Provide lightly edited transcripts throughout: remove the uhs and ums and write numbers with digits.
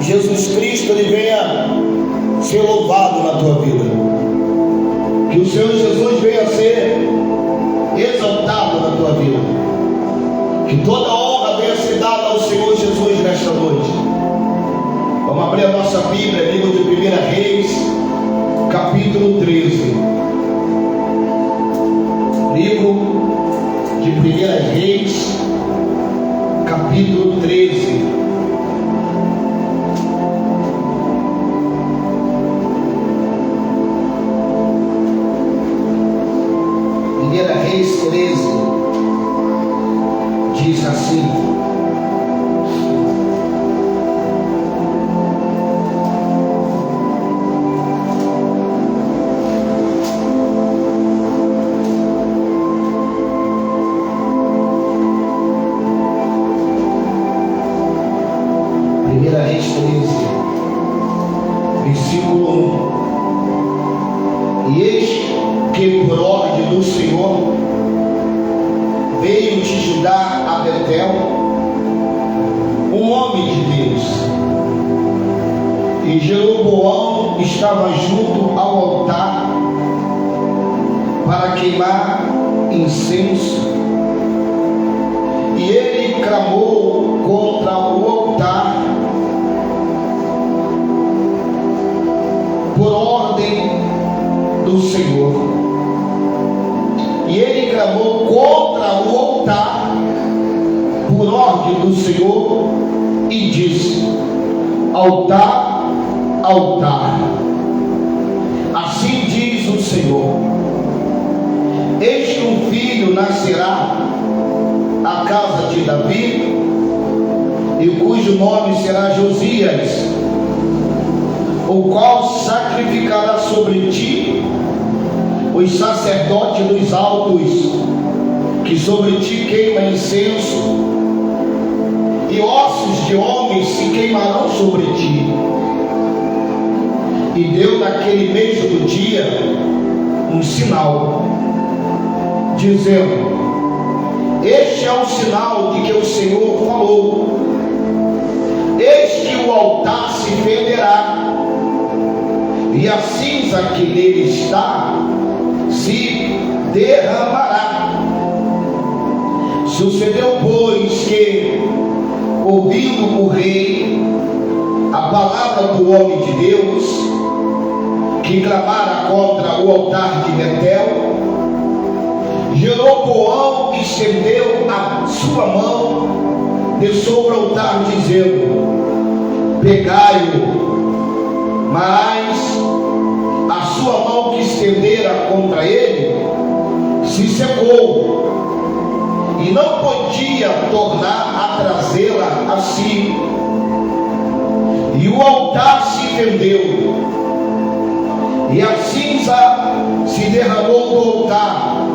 Jesus Cristo ele venha ser louvado na tua vida, que o Senhor Jesus venha ser exaltado na tua vida, que toda honra venha ser dada ao Senhor Jesus nesta noite. Vamos abrir a nossa Bíblia, livro de 1 Reis, capítulo 13. Livro de 1 Reis, capítulo 13. Reis 13 diz assim: versículo 1: E eis que por ordem do Senhor veio de Judá a Betel um homem de Deus, e Jeroboão estava junto ao altar para queimar incenso, e ele clamou contra o altar por ordem do Senhor. E ele clamou contra o altar por ordem do Senhor e disse: altar, altar, assim diz o Senhor, eis que um filho nascerá à casa de Davi, e cujo nome será Josias, o qual sacrificará sobre ti os sacerdotes dos altos, que sobre ti queima incenso, e ossos de homens se queimarão sobre ti. E deu naquele mesmo dia um sinal, dizendo: este é o sinal de que o Senhor falou, eis que o altar se fenderá, e a cinza que nele está se derramará. Sucedeu, pois, que, ouvindo o rei a palavra do homem de Deus, que clamara contra o altar de Betel, Jeroboão estendeu a sua mão de sobre o altar, dizendo: pegai-o. Mas a sua mão que estendera contra ele se secou, e não podia tornar a trazê-la a si, e o altar se fendeu, e a cinza se derramou do altar,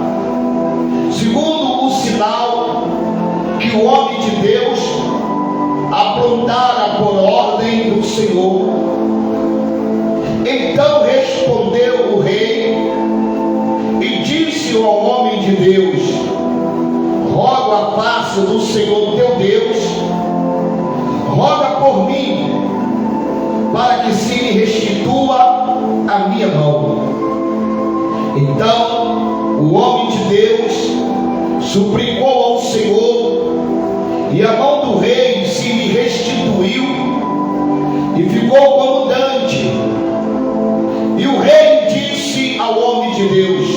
segundo o sinal que o homem de Deus aprontara por ordem do Senhor. Então respondeu o rei e disse ao homem de Deus: rogo a face do Senhor teu Deus, roga por mim, para que se me restitua a minha mão. Então o homem de Deus suplicou ao Senhor, e a mão do rei se lhe restituiu, e ficou como dantes. E o rei disse ao homem de Deus: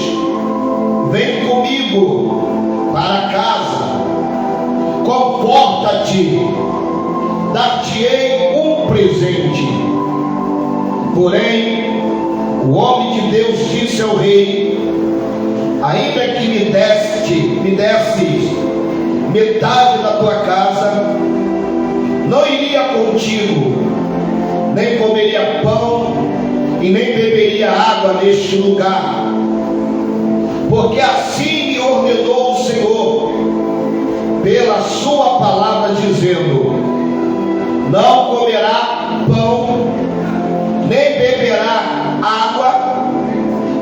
vem comigo para casa, conforta-te, dar-te-ei um presente. Porém, o homem de Deus disse ao rei: ainda que me desses metade da tua casa, não iria contigo, nem comeria pão e nem beberia água neste lugar, porque assim me ordenou o Senhor pela sua palavra, dizendo: não comerá pão, nem beberá água,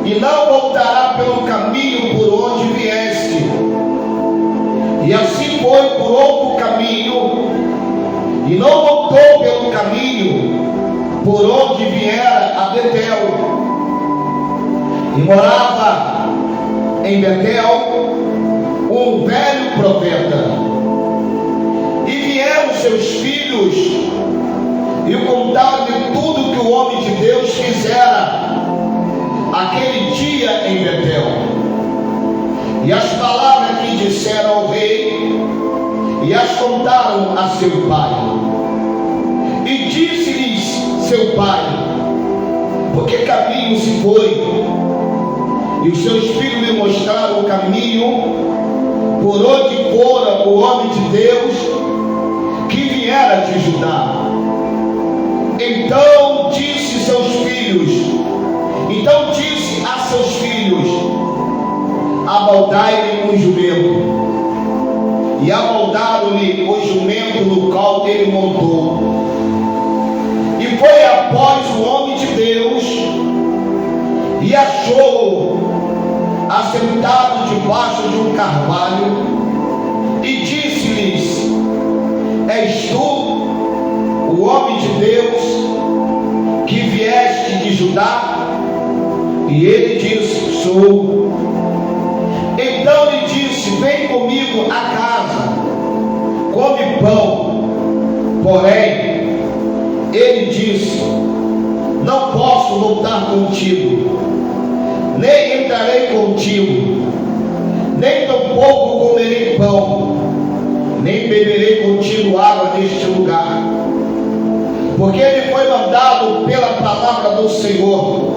e não voltará pelo caminho por onde vieste. E assim foi por outro caminho, e não voltou pelo caminho por onde viera a Betel, e morava em Betel um velho profeta. E vieram seus filhos e contaram-lhe tudo que o homem de Deus fizera aquele dia em Betel, e as palavras que disseram ao rei, e as contaram a seu pai. E disse-lhes seu pai: por que caminho se foi? E os seus filhos lhe mostraram o caminho por onde fora o homem de Deus que viera de Judá. Então disse a seus filhos: amaldai-lhe um jumento. E amaldaram-lhe o jumento no qual ele montou. E foi após o homem de Deus, e achou-o assentado debaixo de um carvalho, e disse-lhes: és tu o homem de Deus que vieste de Judá? E ele disse: sou. Então lhe disse: vem comigo a casa, come pão. Porém, ele disse: não posso voltar contigo, nem entrarei contigo, nem tampouco comerei pão, nem beberei contigo água neste lugar, porque ele foi mandado pela palavra do Senhor: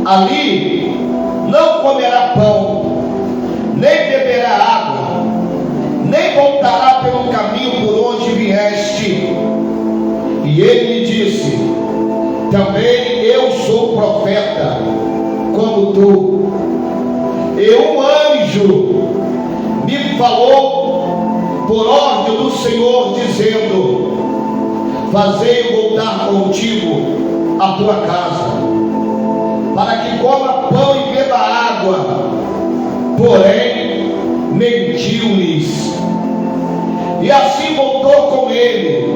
ali não comerá pão, nem beberá água, nem voltará pelo caminho por onde vieste. E ele lhe disse: também eu sou profeta, como tu. E um anjo me falou por ordem do Senhor, dizendo: fazei voltar contigo a tua casa, para que coma pão e beba água. Porém, mentiu-lhes. E assim voltou com ele,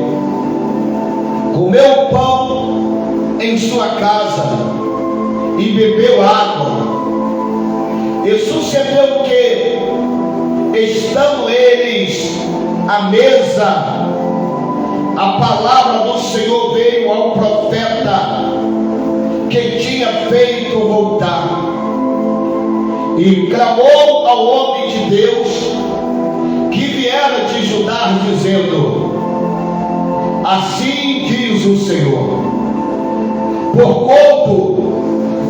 comeu pão em sua casa e bebeu água. E sucedeu que, estando eles à mesa, a palavra do Senhor veio ao profeta que tinha feito voltar, e clamou ao homem de Deus que viera de Judá, dizendo: assim diz o Senhor, porquanto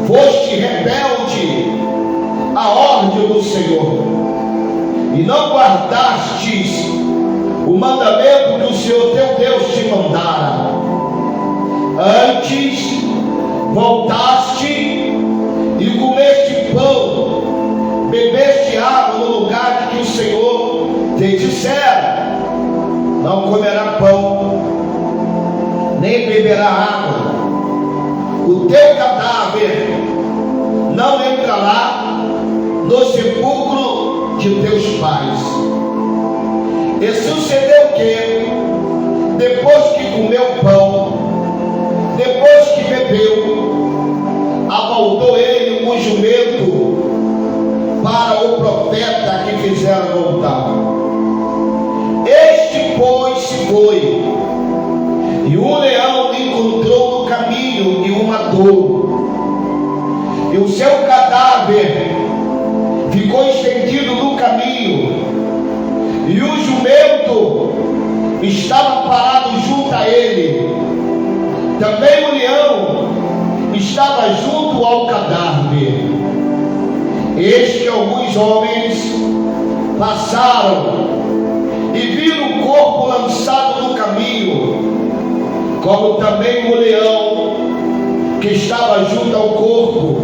foste rebelde à ordem do Senhor, e não guardastes o mandamento que o Senhor teu Deus te mandara, antes voltaste e comeste pão, bebeste água no lugar que o Senhor te dissera: não comerá pão, nem beberá água, o teu cadáver não entrará no sepulcro de teus pais. E sucedeu que, depois que comeu pão, depois que bebeu, amaldou ele um jumento para o profeta que fizera voltar. Este, pois, se foi, e o leão encontrou no caminho e o matou, e o seu cadáver ficou estendido no caminho, e o jumento estava parado junto a ele. Também o leão estava junto ao cadáver. Eis que alguns homens passaram e viram o corpo lançado no caminho, como também o leão que estava junto ao corpo,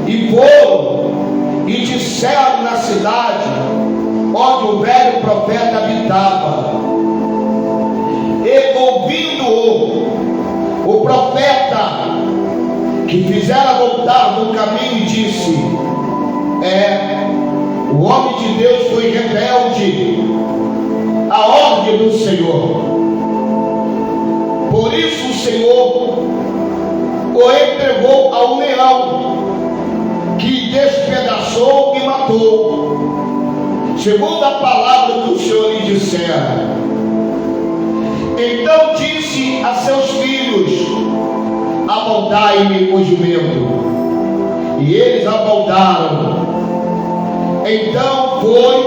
e foram e disseram na cidade onde o velho profeta habitava. E ouvindo-o, o profeta que fizera voltar no caminho disse: o homem de Deus foi rebelde à ordem do Senhor. Por isso o Senhor o entregou ao leão, que despedaçou e matou, segundo a palavra que o Senhor lhe dissera. Então disse a seus filhos: amoldai-me o jumento. E eles amoldaram. Então foi,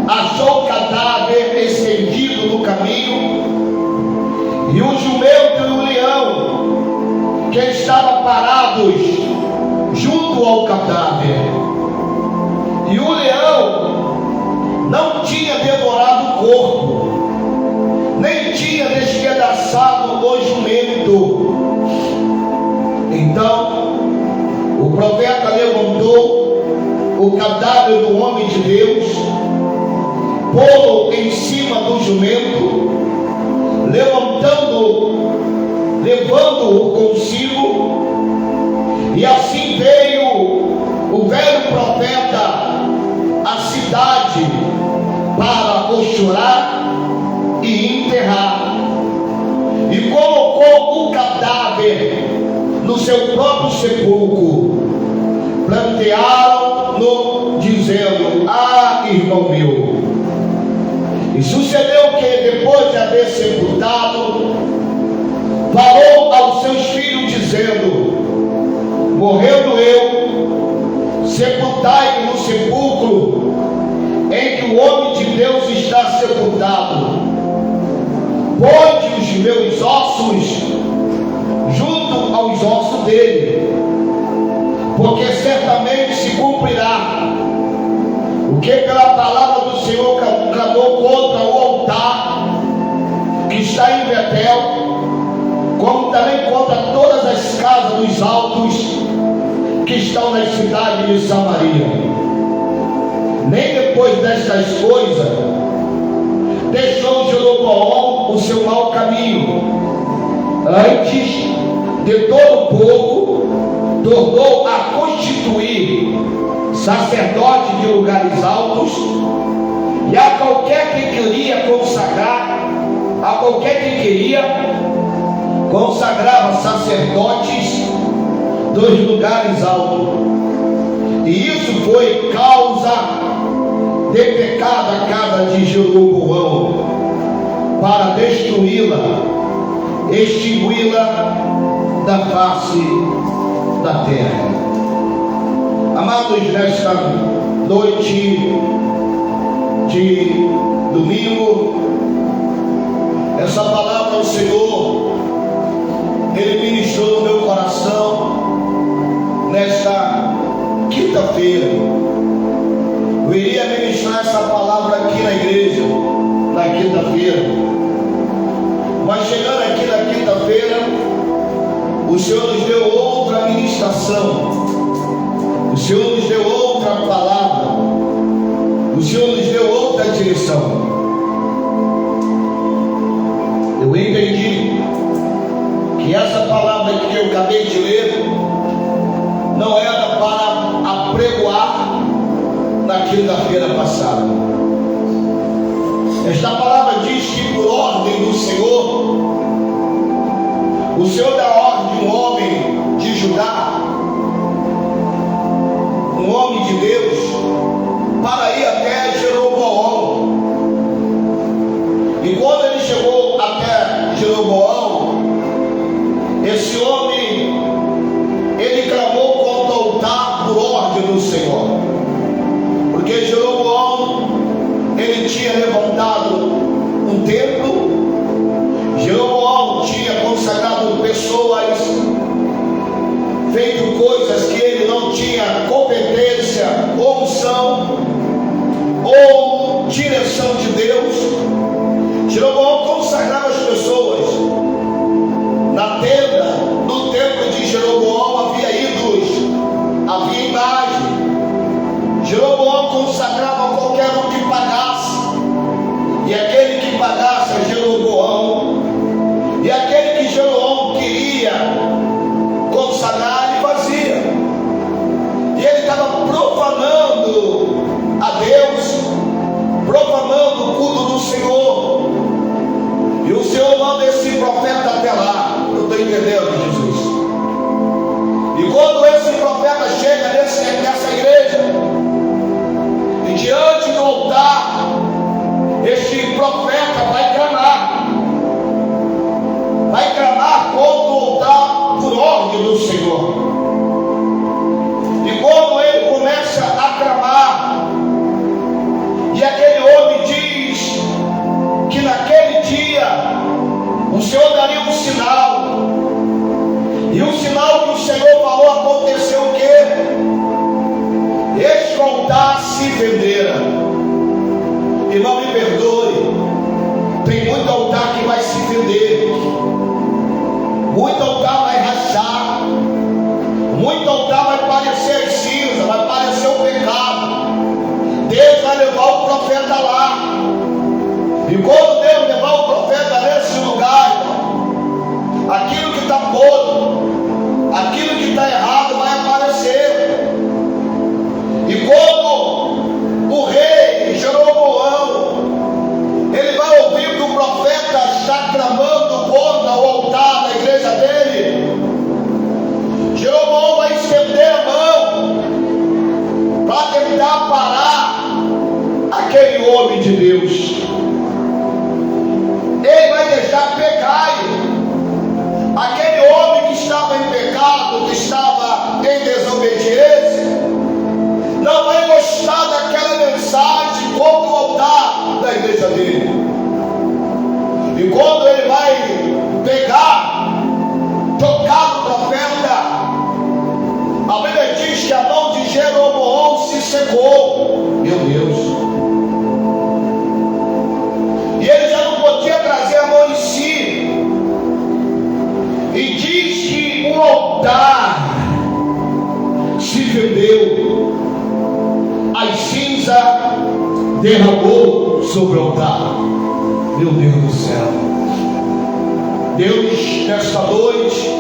achou o cadáver estendido no caminho, e o jumento e o leão, que estavam parados junto ao cadáver. E o leão não tinha devorado o corpo, nem tinha despedaçado o jumento. Então o profeta levantou o cadáver do homem de Deus, pô-lo em cima do jumento, levando-o consigo. E assim veio o velho profeta à cidade para o chorar e enterrar, e colocou o cadáver no seu próprio sepulcro. Plantearam-no, dizendo: ah, irmão meu. E sucedeu que, depois de haver sepultado, falou aos seus filhos, dizendo: morrendo eu, sepultai-me no sepulcro em que o homem de Deus está sepultado. Ponde os meus ossos junto aos ossos dele, porque certamente se cumprirá o que pela palavra do Senhor clamou contra o altar que está em Betel, como também contra todas as casas dos altos que estão nas cidades de Samaria. Nem depois destas coisas deixou Jeroboão o seu mau caminho. Antes de todo o povo, tornou a constituir sacerdote de lugares altos, e a qualquer que queria consagrava sacerdotes dos lugares altos. E isso foi causa de pecado a casa de Jeroboão, para destruí-la, extingui-la da face da terra. Amados, nesta noite de domingo, essa palavra do Senhor, Ele ministrou no meu coração nesta quinta-feira. Eu iria ministrar essa palavra aqui na igreja na quinta-feira, mas chegando aqui na quinta-feira, o Senhor nos deu outra ministração, o Senhor nos deu outra palavra, o Senhor nos deu outra direção. Eu entendi que essa palavra que eu acabei de ler não era para apregoar na quinta-feira passada. Esta palavra diz que, por ordem do Senhor, o Senhor dá ordem a um homem de Judá, um homem de Deus, para ir até Jeroboão. E quando ele chegou até Jeroboão, esse homem, ele clamou contra o altar por ordem do Senhor, porque Jeroboão, ele tinha levantado um templo, Jeroboão tinha consagrado pessoas, feito coisas que ele não tinha competência, ou unção, ou direção de Deus. Jeroboão consagrava as pessoas. Na tenda do templo de Jeroboão havia ídolos, havia imagem. Jeroboão consagrava qualquer um que pagasse, e aquele que pagasse a Jeroboão, e aquele que Jeroboão queria consagrar, ele fazia. E ele estava profanando a Deus, profanando o culto do Senhor. E o Senhor manda esse Senhor daria um sinal. E o sinal que o Senhor falou aconteceu o quê? Este altar se vendera. Irmão, me perdoe, tem muito altar que vai se vender, muito altar vai rachar, muito altar vai parecer as cinzas, vai parecer o pecado. Deus vai levar o profeta lá, e quando Deus levar o profeta nesse lugar, irmão, aquilo que está podre, aquilo que está errado vai aparecer. E como o rei Jeroboão, ele vai ouvir que o profeta está clamando contra o altar da igreja dele, Jeroboão vai estender a mão para tentar parar aquele homem de Deus. Ele vai deixar pecar aquele homem que estava em pecado, que estava em desobediência, não vai gostar daquela mensagem contra o altar da igreja dele. E quando ele vai pegar, tocar no profeta, a Bíblia diz que a mão de Jeroboão se secou. Meu Deus! E ele já não podia trazer a mão em si. E diz que o altar se vendeu, a cinza derramou sobre o altar. Meu Deus do céu! Deus, nesta noite,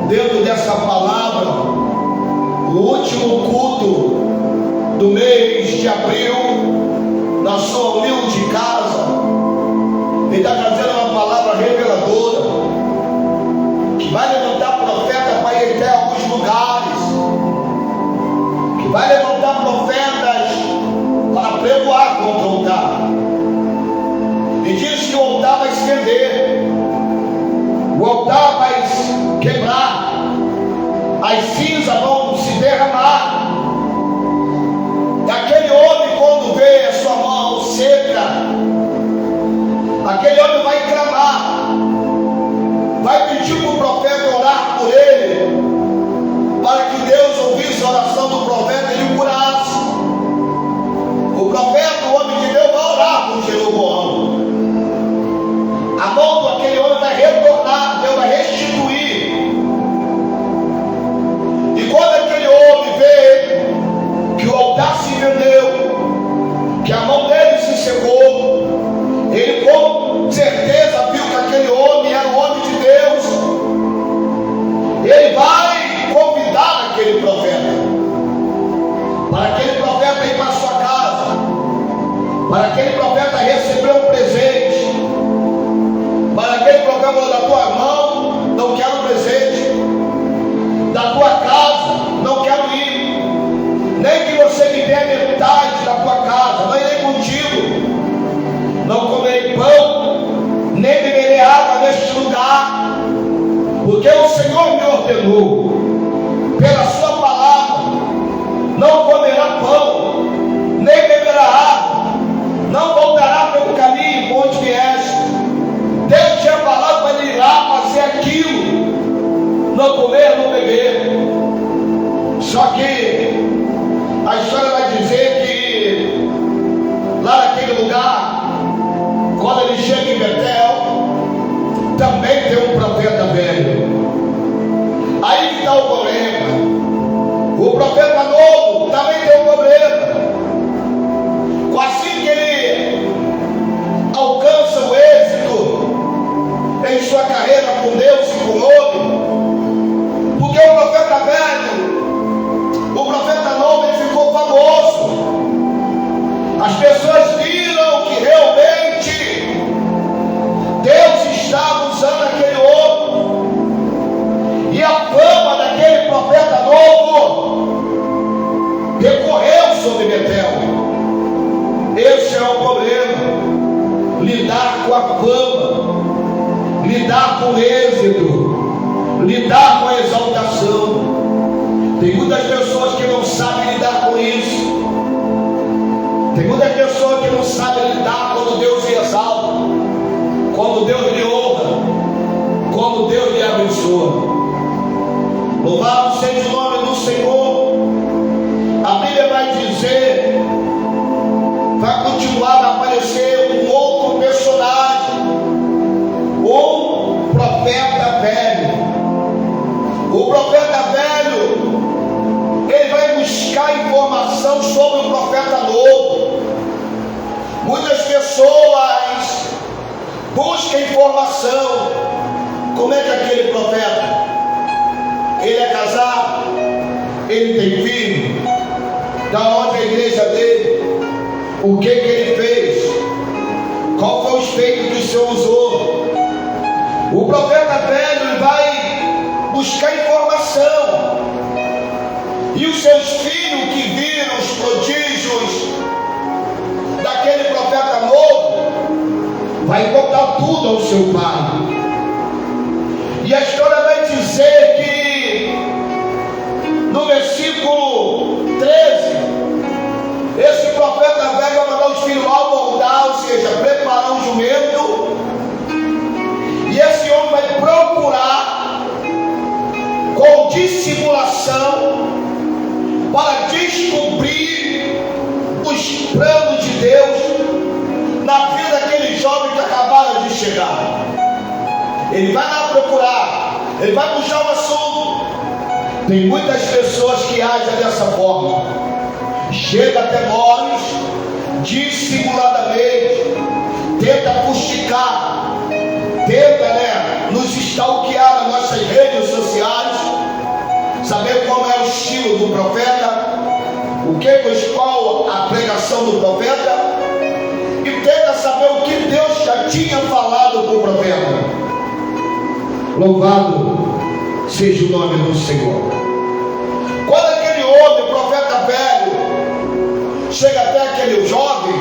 dentro dessa palavra, o último culto do mês de abril, na sua humilde casa, ele está trazendo uma palavra reveladora, que vai levantar profeta para ir até alguns lugares, que vai levantar profetas para pregoar contra o altar. E diz que o altar vai se vender, o altar vai quebrar, as cinzas vão se derramar. E aquele homem, quando vê a sua mão seca, aquele homem vai clamar, vai pedir para o profeta orar por ele, para que Deus ouvisse a oração do profeta e lhe curasse. O profeta, o homem de Deus, vai orar por Jeroboão. A mão daquele homem vai retornar, Deus vai restituir. E quando aquele homem vê que o altar se vendeu, que a mão dele se secou, ele com certeza viu que aquele homem era o homem de Deus. Ele vai convidar aquele profeta, para aquele profeta ir para a sua casa, para aquele profeta receber um presente, para aquele profeta falar: da tua mão não quero presente, da tua casa não quero ir, nem que você me dê metade da tua casa, não irei contigo, não comerei pão, nem beberei água neste lugar, porque o Senhor me ordenou, pela sua palavra, não comerá pão, nem beberá água, não voltará pelo caminho por onde vieste. Deus tinha falado para ele ir lá fazer aquilo, não comer, não beber. Só que a história vai dizer que lá naquele lugar, quando ele chega em Betel, também tem um profeta velho. Aí que está o problema. O profeta novo também tem um problema. Assim que ele alcança o êxito em sua carreira com Deus e com o homem, porque o profeta velho, o profeta novo, ele ficou famoso. As pessoas viram que realmente Deus estava usando aquele homem, e a fama daquele profeta novo recorreu sobre Betel. Esse é o problema: lidar com a fama, lidar com o êxito, lidar com a exaltação. Tem muitas pessoas que não sabem lidar com isso. Tem muitas pessoas que não sabem lidar quando Deus lhe exalta, quando Deus lhe honra, busca informação. Como é que aquele profeta, ele é casado, ele tem filho, da onde é a igreja dele, o que ele fez, qual foi os feitos que o Senhor usou. O profeta velho, ele vai buscar informação, e os seus filhos que viram os prodígios daquele profeta novo, vai contar tudo ao seu pai. E a história vai dizer que no versículo 13, esse profeta velho vai mandar os filhos ao moldar, ou seja, preparar um jumento, e esse homem vai procurar com dissimulação para descobrir os planos de Deus na vida daquele jovem que acabara de chegar. Ele vai lá procurar, ele vai puxar o assunto. Tem muitas pessoas que agem dessa forma, chega até nós dissimuladamente, tenta fustigar, tenta nos stalkear nas nossas redes sociais, saber qual é o estilo do profeta, qual a pregação do profeta, e tenta saber o que Deus já tinha falado com o profeta. Louvado seja o nome do Senhor. Quando aquele homem, o profeta velho, chega até aquele jovem,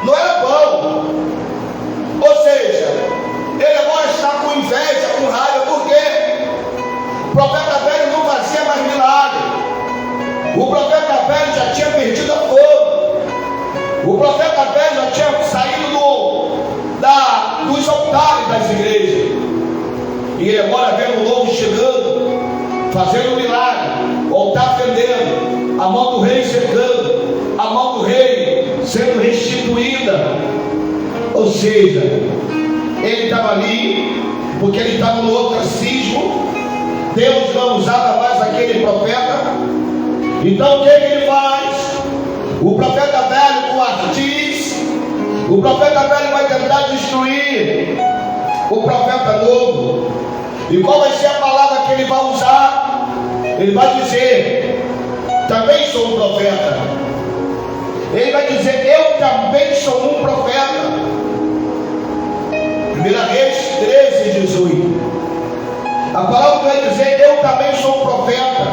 não era bom. Ou seja, ele agora está com inveja, com raiva, porque o profeta velho não fazia mais milagre. O profeta velho já tinha perdido a fome. O profeta velho já tinha saído dos altares das igrejas. E ele agora vendo o novo chegando, fazendo milagre, o altar fendendo, a mão do rei secando, a mão do rei sendo restituída. Ou seja, ele estava ali porque ele estava no ostracismo. Deus não usava mais aquele profeta. Então o que ele faz? O profeta velho com ardiz, o profeta velho vai tentar destruir o profeta novo. E qual vai ser a palavra que ele vai usar? Ele vai dizer: também sou um profeta. Ele vai dizer: eu também sou um profeta. 1 Reis 13:18. A palavra vai dizer: eu também sou um profeta,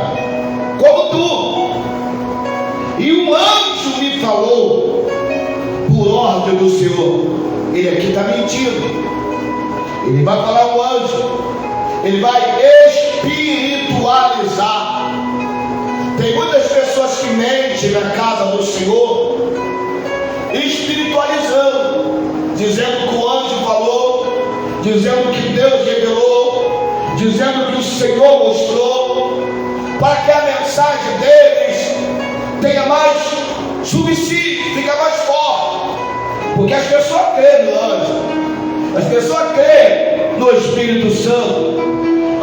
como tu. E um anjo me falou por ordem do Senhor. Ele aqui está mentindo. Ele vai falar um anjo, ele vai espiritualizar. Tem muitas pessoas que mentem na casa do Senhor, espiritualizando, dizendo que o anjo falou, dizendo que Deus revelou, dizendo que o Senhor mostrou, para que a mensagem deles tenha mais subsídio, fica mais forte. Porque as pessoas creem no anjo, as pessoas creem no Espírito Santo,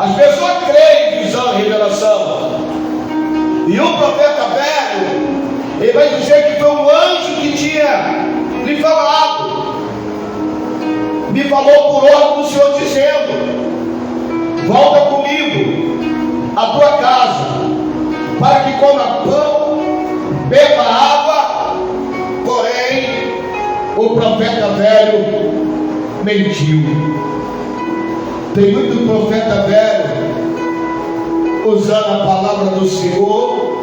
as pessoas creem em visão e revelação. E o profeta velho, ele vai dizer que foi um anjo que tinha lhe falado, me falou por ordem do Senhor, dizendo: volta comigo à tua casa, para que coma pão, beba água. Porém, o profeta velho mentiu. Tem muito profeta velho usando a palavra do Senhor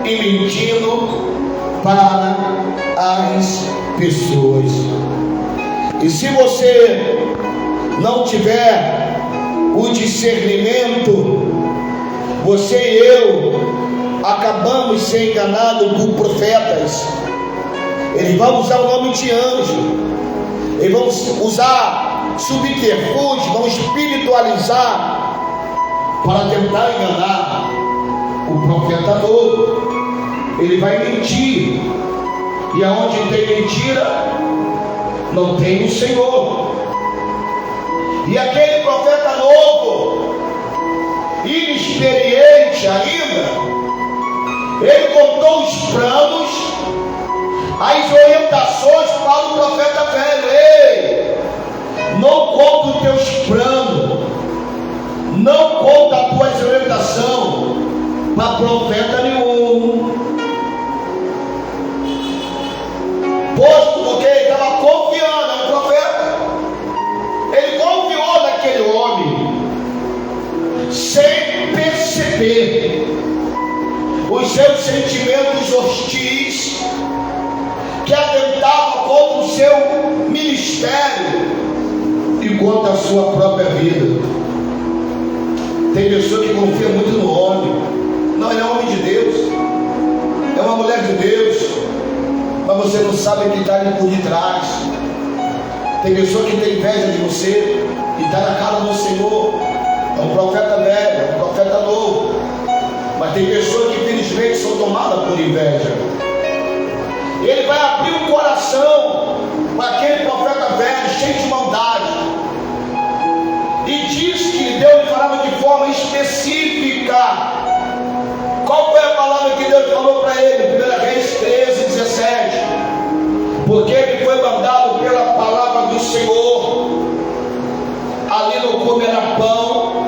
e mentindo para as pessoas. E se você não tiver o discernimento, você e eu acabamos sendo enganados por profetas. Eles vão usar o nome de anjo, eles vão usar subterfúgio, vão espiritualizar para tentar enganar o profeta novo. Ele vai mentir, e aonde tem mentira, não tem o Senhor. E aquele profeta novo, inexperiente ainda, ele contou os planos, as orientações para o profeta velho. Ei, não conta os teus planos, não conta a tua orientação para profeta nenhum. Posto porque ele estava confiando no profeta, ele confiou naquele homem, sem perceber os seus sentimentos hostis que atentavam contra o seu ministério e contra a sua própria vida. Tem pessoa que confia muito no homem. Não, ele é um homem de Deus, é uma mulher de Deus, mas você não sabe o que está ali por detrás. Tem pessoa que tem inveja de você e está na casa do Senhor. É um profeta velho, é um profeta novo, mas tem pessoas que infelizmente são tomadas por inveja. Ele vai abrir o coração para aquele profeta velho, cheio de maldade, e diz que Deus lhe falava de forma específica. Qual foi a palavra que Deus falou para ele? 1 Reis 13:17. Porque ele foi mandado pela palavra do Senhor. Ali não comerá pão,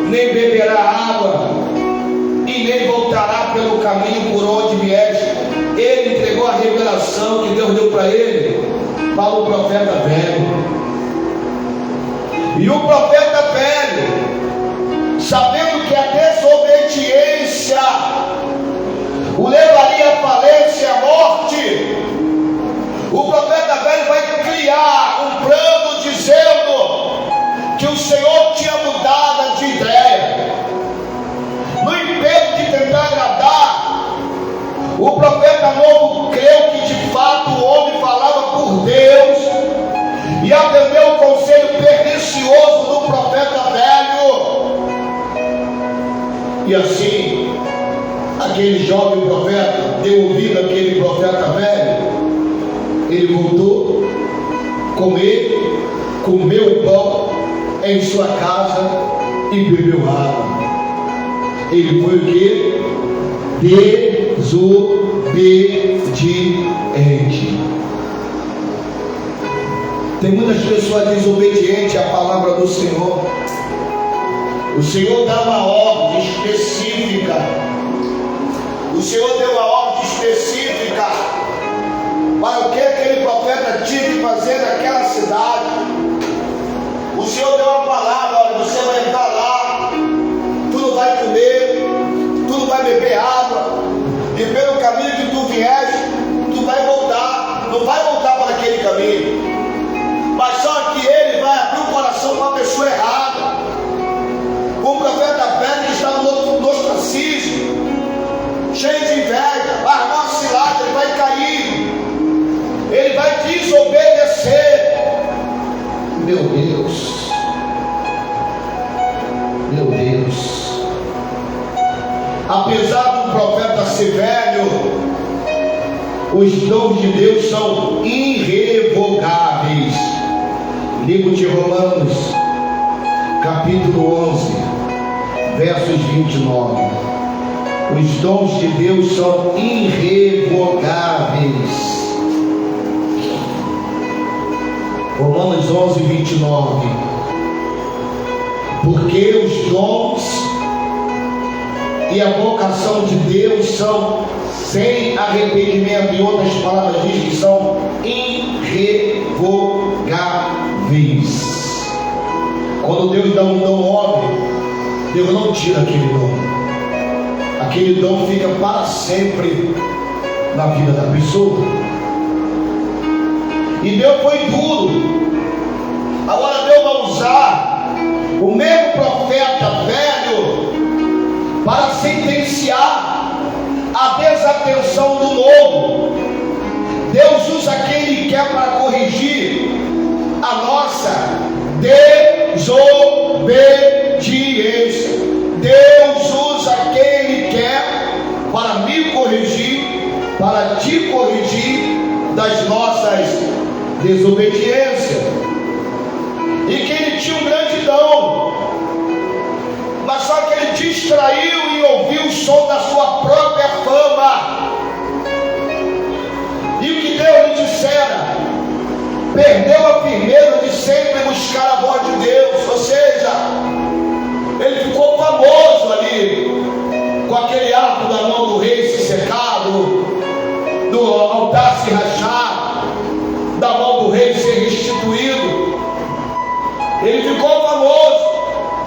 nem beberá água, e nem voltará pelo caminho por onde vieste. Ele entregou a revelação que Deus deu para ele, para o profeta velho. E o profeta velho, sabendo que a desobediência o levaria à falência e à morte, o profeta velho vai criar um plano dizendo que o Senhor tinha mudado de ideia. No empenho de tentar agradar, o profeta novo creu que de fato o homem falava por Deus e atendeu o conselho pernicioso do profeta velho. E assim, aquele jovem profeta deu ouvido àquele profeta velho. Ele voltou, comeu o pão em sua casa e bebeu água. Ele foi o que? Desobediente. Tem muitas pessoas desobedientes à palavra do Senhor. O Senhor dá uma ordem específica. O Senhor deu uma ordem específica para o que aquele profeta tinha que fazer naquela cidade. O Senhor deu uma palavra: olha, você vai entrar lá, tu não vai comer, tu não vai beber água, e pelo caminho que tu vieste, tu vai voltar, não vai voltar para aquele caminho. Mas só que ele vai abrir o coração para a pessoa errada. O profeta velho que estava no ostracismo, cheio de inveja, vai armar cilada, ele vai cair, ele vai desobedecer. Meu Deus, meu Deus. Apesar do profeta ser velho, os dons de Deus são irrevogáveis. Livro de Romanos, capítulo 11, versos 29. Os dons de Deus são irrevogáveis. Romanos 11, 29. Porque os dons e a vocação de Deus são sem arrependimento. Em outras palavras, diz que são irrevogáveis. Quando Deus dá um dom ao homem, Deus não tira aquele dom. Aquele dom fica para sempre na vida da pessoa. E Deus foi duro. Agora Deus vai usar o mesmo profeta velho para sentenciar a desatenção do novo. Deus usa quem Ele quer para corrigir a nossa desobediência. Deus usa quem Ele quer para me corrigir, para te corrigir das nossas desobediências. E que Ele tinha um grande dom, mas só que ele distraiu e ouviu o som da sua própria fama. E o que Deus lhe dissera: perdeu a firmeza de sempre buscar a voz de Deus, ou seja, ele ficou famoso ali, com aquele ato da mão do rei se secado, do altar se rachar, da mão do rei ser restituído. Ele ficou famoso.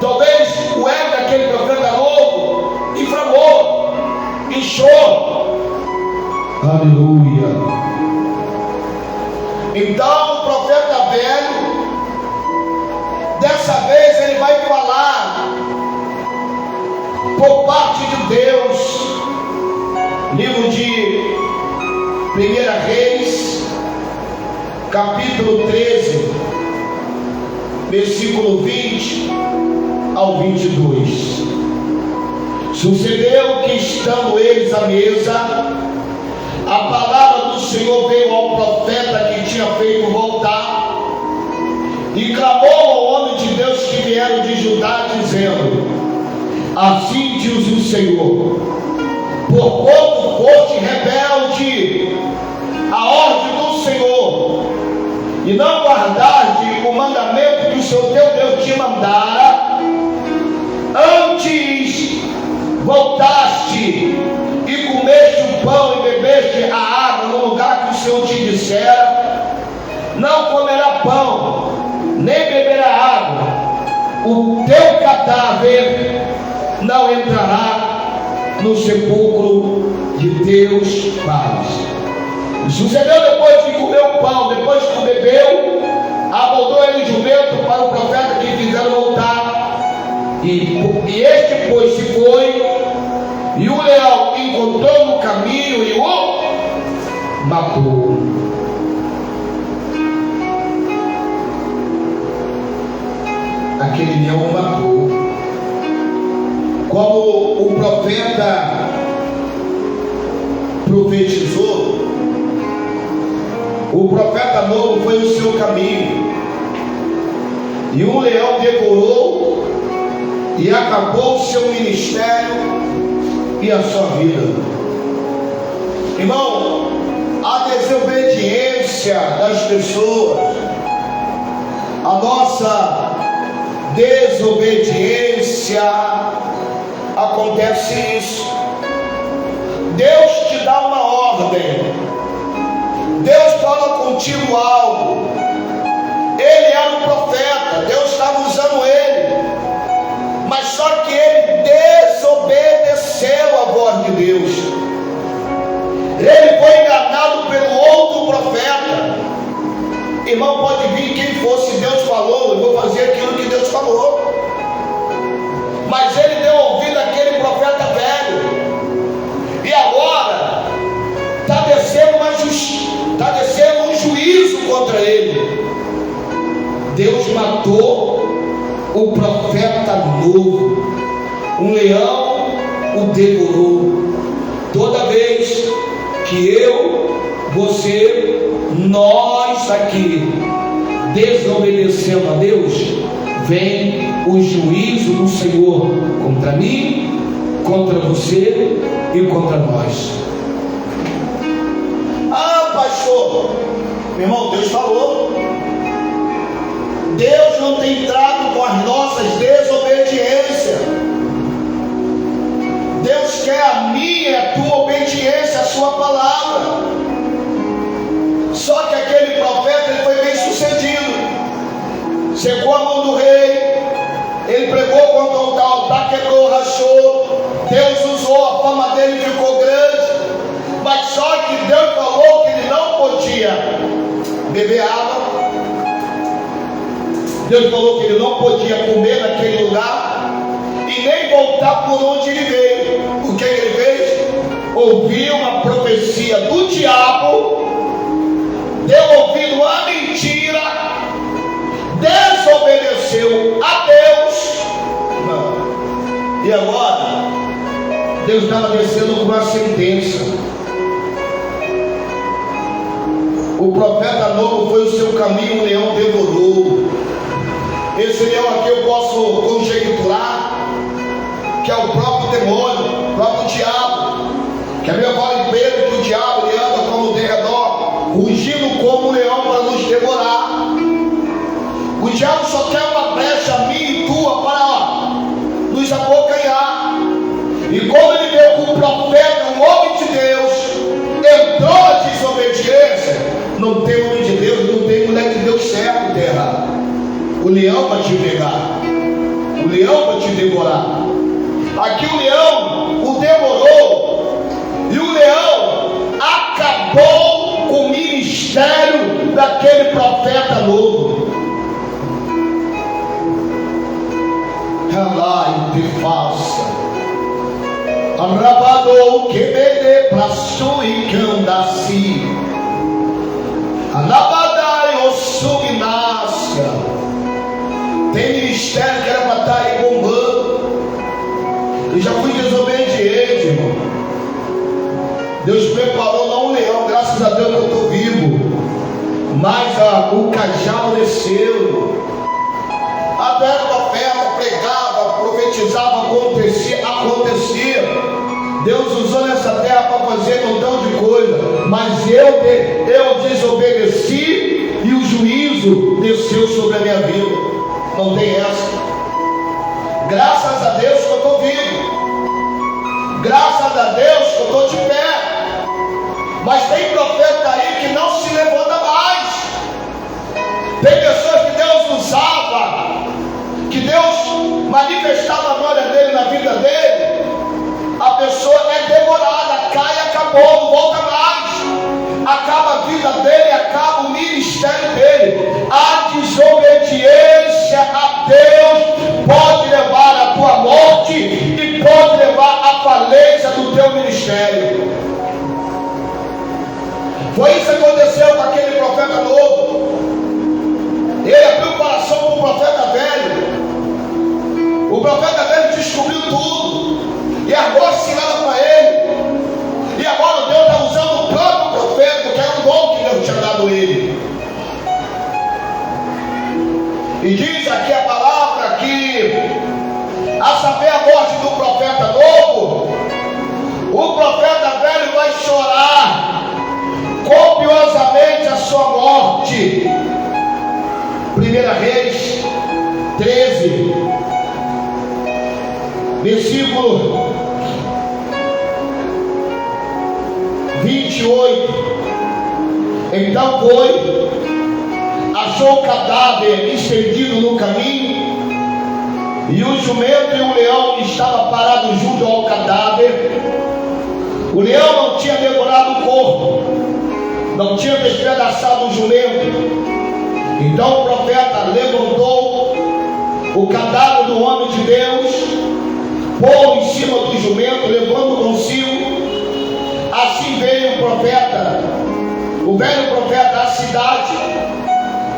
Talvez o ego daquele profeta novo inflamou, inchou. Aleluia. Então o profeta velho, dessa vez ele vai falar por parte de Deus. Livro de 1 Reis, capítulo 13, versículo 20 ao 22. Sucedeu que, estando eles à mesa, a palavra do Senhor veio ao profeta que tinha feito voltar, e clamou ao homem de Deus que vieram de Judá, dizendo: assim diz o Senhor, porquanto foste rebelde à ordem do Senhor, e não guardaste o mandamento que o Senhor teu Deus te mandara, antes voltaste e comeste o pão e bebeste a água no lugar que o Senhor te dissera, não comerá pão, nem beberá água, o teu cadáver não entrará no sepulcro de teus pais. Sucedeu depois de comer o pão, depois que bebeu, abordou ele jumento para o profeta que fizeram voltar, e este pois se foi, e o leão encontrou no caminho e o matou. Aquele leão o matou. Como o profeta profetizou, o profeta novo foi o seu caminho, e um leão devorou e acabou o seu ministério e a sua vida. Irmão, a desobediência das pessoas, a nossa desobediência, acontece isso. Deus te dá uma ordem, Deus fala contigo algo. Ele era um profeta, Deus estava usando ele, mas só que ele desobedeceu a voz de Deus. Ele foi enganado pelo outro profeta. Irmão, pode vir quem fosse, Deus falou, eu vou fazer aquilo que Deus falou. Mas ele deu ouvido àquele profeta velho, e agora está descendo um juízo contra ele. Deus matou o profeta novo, um leão o devorou. Toda vez que eu, você, nós aqui desobedecemos a Deus, vem o juízo do Senhor contra mim, contra você e contra nós. Ah, pastor, meu irmão, Deus falou. Deus não tem trato com as nossas desobediências. Deus quer a minha e a tua obediência à sua palavra. Só que aquele profeta, ele foi bem sucedido, secou a mão do rei, ele pregou contra o altar, quebrou, rachou. Deus usou, a fama dele ficou grande, mas só que Deus falou que ele não podia beber água. Deus falou que ele não podia comer naquele lugar e nem voltar por onde ele veio. O que ele fez? Ouviu uma profecia do diabo, deu ouvido à mentira, desobedeceu a Deus. Não. E agora, Deus estava descendo com uma sentença. O profeta novo foi o seu caminho, o leão devorou. Esse leão aqui eu posso conjecturar que é o próprio demônio, o próprio diabo, que a Bíblia fala em Pedro que o diabo ele anda como derredor, rugindo como um leão para nos devorar. diabo só quer uma brecha minha e tua para nos abocanhar. E quando ele deu com o profeta, o homem de Deus, entrou na desobediência. Não tem homem de Deus, não tem mulher de Deus certo e errado. O leão vai te pegar, o leão vai te devorar. Aqui o leão o devorou, e o leão acabou com o ministério daquele profeta novo. Ela te faça arrabadou que bebe praçou e candaci anabadai o suminácia. Tem ministério que era para estar aí bombando. Eu já fui desobediente, irmão. Deus preparou não um leão, graças a Deus que eu estou vivo, mas o cajado desceu. Até o profeta pregava, profetizava, acontecia. Deus usou nessa terra para fazer um montão de coisa, mas eu desobedeci e o juízo desceu sobre a minha vida. Não tem essa. Graças a Deus que eu estou vivo, graças a Deus que eu estou de pé. Mas tem profeta aí que não se levanta mais. Tem pessoas que Deus usava, que Deus manifestava a glória dele na vida dele. A pessoa é devorada, cai, acabou, não volta mais. Acaba a vida dele, acaba o ministério dele. A desobediência a Deus pode levar à tua morte e pode levar à falência do teu ministério. Foi isso que aconteceu com aquele profeta novo. Ele abriu o coração para o profeta velho. O profeta velho descobriu tudo e agora ensinava para ele. E agora Deus está usando o próprio profeta, que era um dom que Deus tinha dado a ele. E diz aqui a palavra que, a saber a morte do profeta novo, o profeta velho vai chorar copiosamente a sua morte. 1 Reis 13, versículo 28. Então foi, achou o cadáver estendido no caminho, e o jumento e o leão estavam parados junto ao cadáver. O leão não tinha devorado o corpo, não tinha despedaçado o jumento. Então o profeta levantou o cadáver do homem de Deus, pôs em cima do jumento, levando consigo. Assim veio o velho profeta à cidade,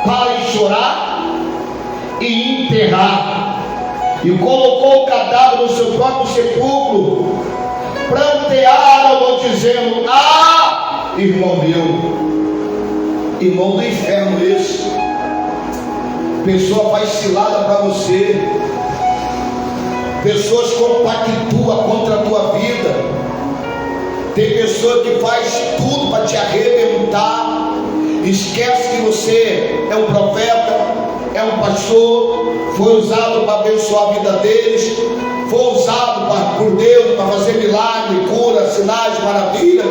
para chorar e enterrar, e colocou o cadáver no seu próprio sepulcro. Prantearam-no, dizendo: ah, irmão meu, irmão do inferno esse. Pessoa faz cilada para você, pessoas compactuam contra a tua vida. Tem pessoa que faz tudo para te arrebentar, esquece que você é um profeta, é um pastor, foi usado para abençoar a vida deles, foi usado por Deus para fazer milagre, cura, sinais, maravilhas.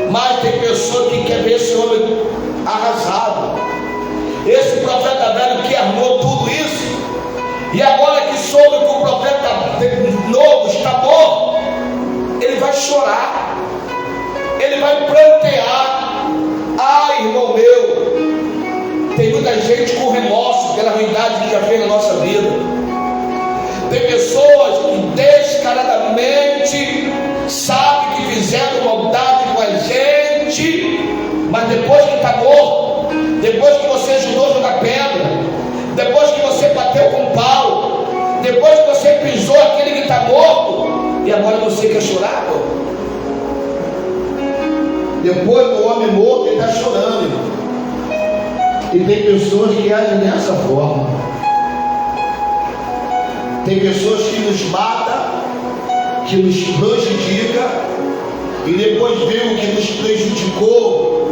Mas tem pessoa que quer ver esse homem arrasado. Esse profeta velho que armou tudo isso, e agora que soube que o profeta novo está morto, ele vai chorar, ele vai prantear. Ah, irmão meu, tem muita gente com remorso pela ruindade que já fez na nossa vida. Tem pessoas que descaradamente sabem que fizeram maldade com a gente, mas depois que está morto, depois que você ajudou a jogar pedra, depois que você bateu com pau, depois que você pisou aquele que está morto, e agora você quer chorar, pô? Depois do homem morto, ele está chorando, irmão. E tem pessoas que agem dessa forma. Tem pessoas que nos matam, que nos prejudicam, e depois vê o que nos prejudicou,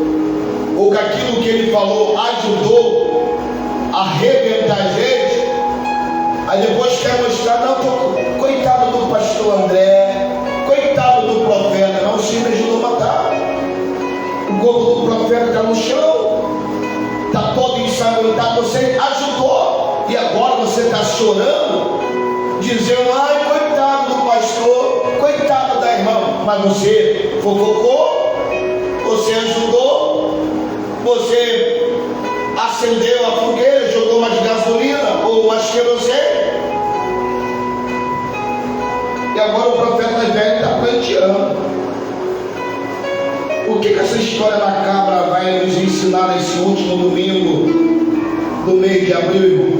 ou que aquilo que ele falou ajudou a revelar muita gente, aí depois quer mostrar, não, coitado do pastor André, coitado do profeta. Não, o Senhor ajudou a matar. O corpo do profeta está no chão, está todo ensanguentado. Você ajudou, e agora você está chorando, dizendo, ai, coitado do pastor, coitado da irmã. Mas você fofocou, você ajudou, você acendeu a fogueira, jogou mais gasolina ou mais querosene, e agora o profeta velho está planteando. O que essa história macabra vai nos ensinar nesse último domingo do mês de abril?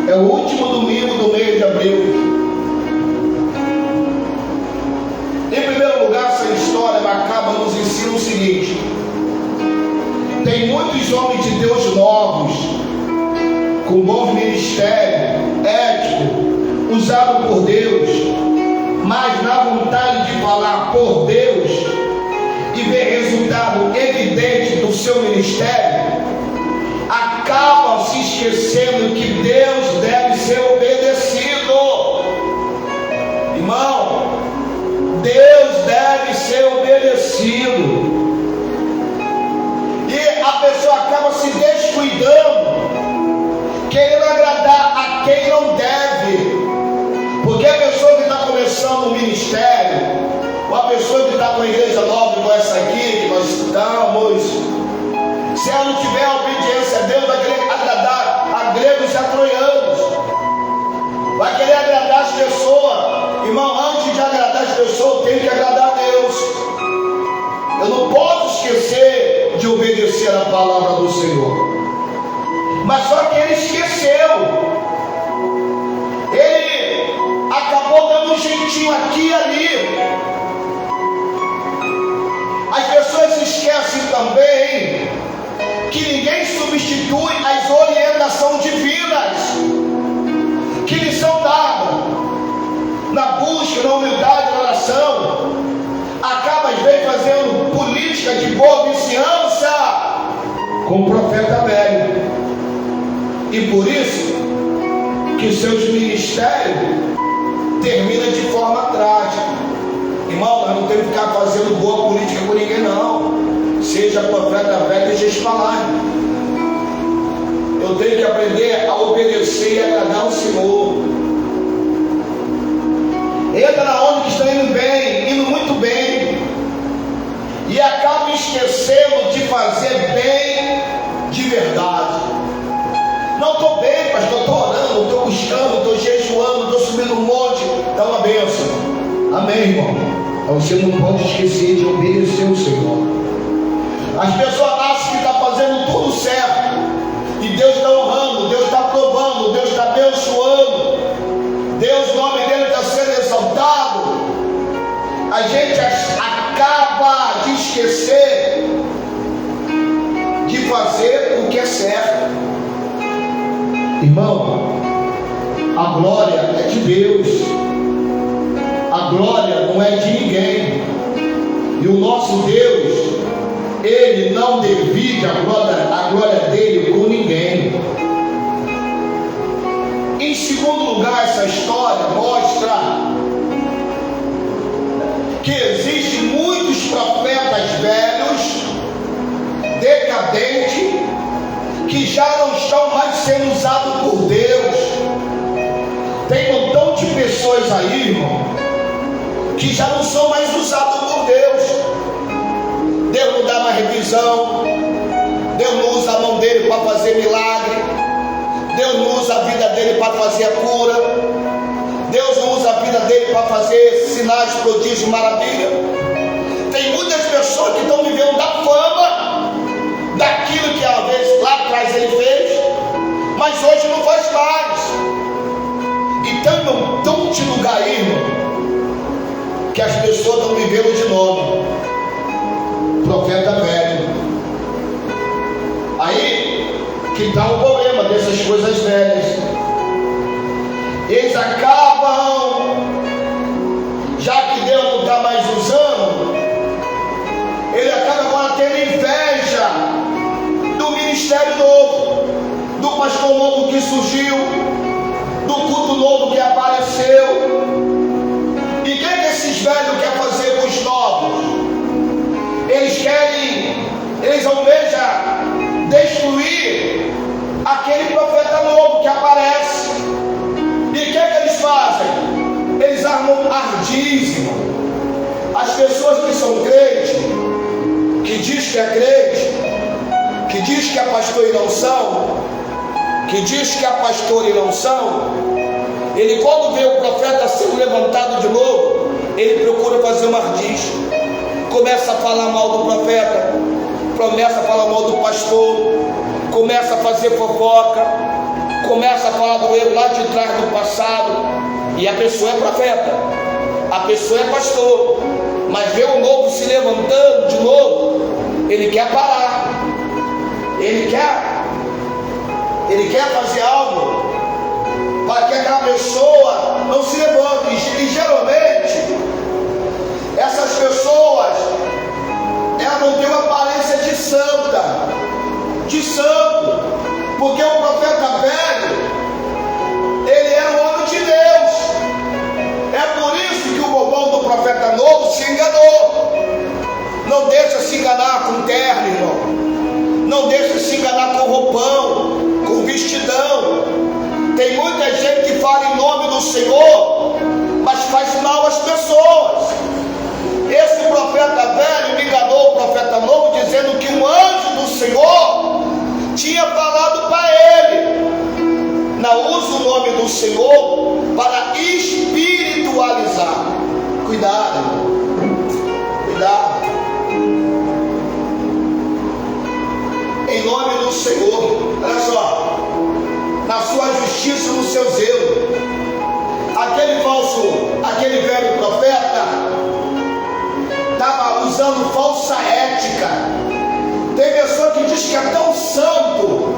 É o último domingo do mês de abril. Em primeiro lugar, essa história macabra nos ensina o seguinte: tem muitos homens de Deus novos, com bom ministério, ético, usado por Deus, mas na vontade de falar por Deus e ver resultado evidente do seu ministério, acabam se esquecendo que Deus deve ser obedecido. Irmão, Deus deve ser obedecido. E a pessoa acaba se descuidando, querendo agradar a quem não deve. Porque a pessoa que está começando um ministério, ou a pessoa que está com a igreja nova, com essa aqui, que nós estudamos, se ela não tiver a obediência a Deus, vai querer agradar a gregos e a troianos, vai querer agradar as pessoas. Irmão, antes de agradar as pessoas, eu tenho que agradar a Deus. Eu não posso esquecer de obedecer a palavra do Senhor. Mas só que ele esqueceu. Ele acabou dando um jeitinho aqui e ali. As pessoas esquecem também que ninguém substitui as orientações divinas que lhes são dadas na busca, na humildade, na oração. Acaba às vezes fazendo política de boa vizinhança com o profeta velho, e por isso que seus ministérios terminam de forma trágica. Irmão, nós não temos que ficar fazendo boa política com ninguém, não. Seja profeta velho, deixa eu falar. Eu tenho que aprender a obedecer e agradar o Senhor. Entra na onda que está indo bem, indo muito bem, e acaba esquecendo de fazer bem de verdade. Não estou bem, pastor, estou orando, estou buscando, estou jejuando, estou subindo um monte, dá uma bênção. Amém, irmão? Mas você não pode esquecer de obedecer o Senhor. As pessoas acham que está fazendo tudo certo, e Deus está honrando, Deus está aprovando, Deus está abençoando, Deus, o nome dele está sendo exaltado. A gente acaba de esquecer de fazer o que é certo. Irmão, a glória é de Deus, a glória não é de ninguém, e o nosso Deus, ele não divide a glória dele com ninguém. Em segundo lugar, essa história mostra que existem muitos profetas velhos, decadentes, que já não estão mais sendo usados por Deus. Tem um montão de pessoas aí, irmão, que já não são mais usados por Deus. Deus não dá mais revisão, Deus não usa a mão dele para fazer milagre, Deus não usa a vida dele para fazer a cura, Deus não usa a vida dele para fazer sinais, prodígios, maravilha. Tem muitas pessoas que estão vivendo da fama, daquilo que às vezes lá atrás ele fez, mas hoje não faz mais. Então, irmão, tão-te lugar aí, irmão, que as pessoas estão vivendo de nome, profeta velho. Aí que está o problema dessas coisas velhas. Eles acabam, já que Deus não está mais usando, ele acaba agora tendo inveja do ministério novo, do do pastor novo que surgiu, do culto novo que apareceu. E o que esses velhos querem fazer com os novos? Eles almejam destruir aquele profeta novo que aparece. E o que eles fazem? Eles armam ardismo. As pessoas que são crentes, que diz que é crente, que diz que é pastor e não são, que diz que é pastor e não são, ele, quando vê o profeta sendo levantado de novo, ele procura fazer um ardis, começa a falar mal do profeta, começa a falar mal do pastor, começa a fazer fofoca, começa a falar do erro lá de trás do passado. E a pessoa é profeta, a pessoa é pastor, mas vê o novo se levantando de novo, ele quer parar, ele quer fazer algo para que aquela pessoa não se levante. E geralmente essas pessoas, elas não têm uma aparência de santa, de santo, porque o profeta velho, ele era um homem de Deus. É por isso que o bobão do profeta novo se enganou. Não deixa se enganar com terno, irmão. Não deixa se enganar com roupão, com vestidão. Tem muita gente que fala em nome do Senhor, mas faz mal às pessoas. Esse profeta velho me enganou o profeta novo, dizendo que um anjo do Senhor tinha falado para ele: não use o nome do Senhor para espiritualizar. Cuidado, cuidado. Em nome do Senhor, olha só, na sua justiça, no seu zelo. Aquele velho profeta estava usando falsa ética. Tem pessoa que diz que é tão santo,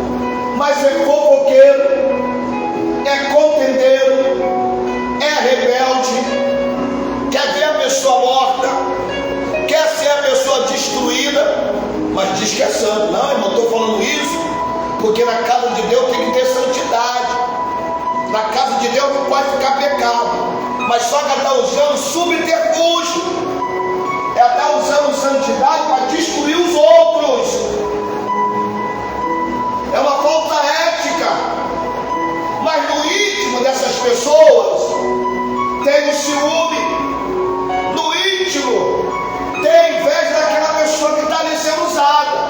mas é fofoqueiro, é contendeiro, é rebelde, quer ver a pessoa morta, quer ser a pessoa destruída, mas diz que é santo. Não, irmão, estou falando isso porque na casa de Deus tem que ter santidade. Na casa de Deus não pode ficar pecado. Mas só que ela está usando subterfúgio, ela está usando santidade para destruir os outros. É uma falta ética. Mas no íntimo dessas pessoas tem o ciúme, no íntimo tem inveja daquela pessoa que está ali sendo usada.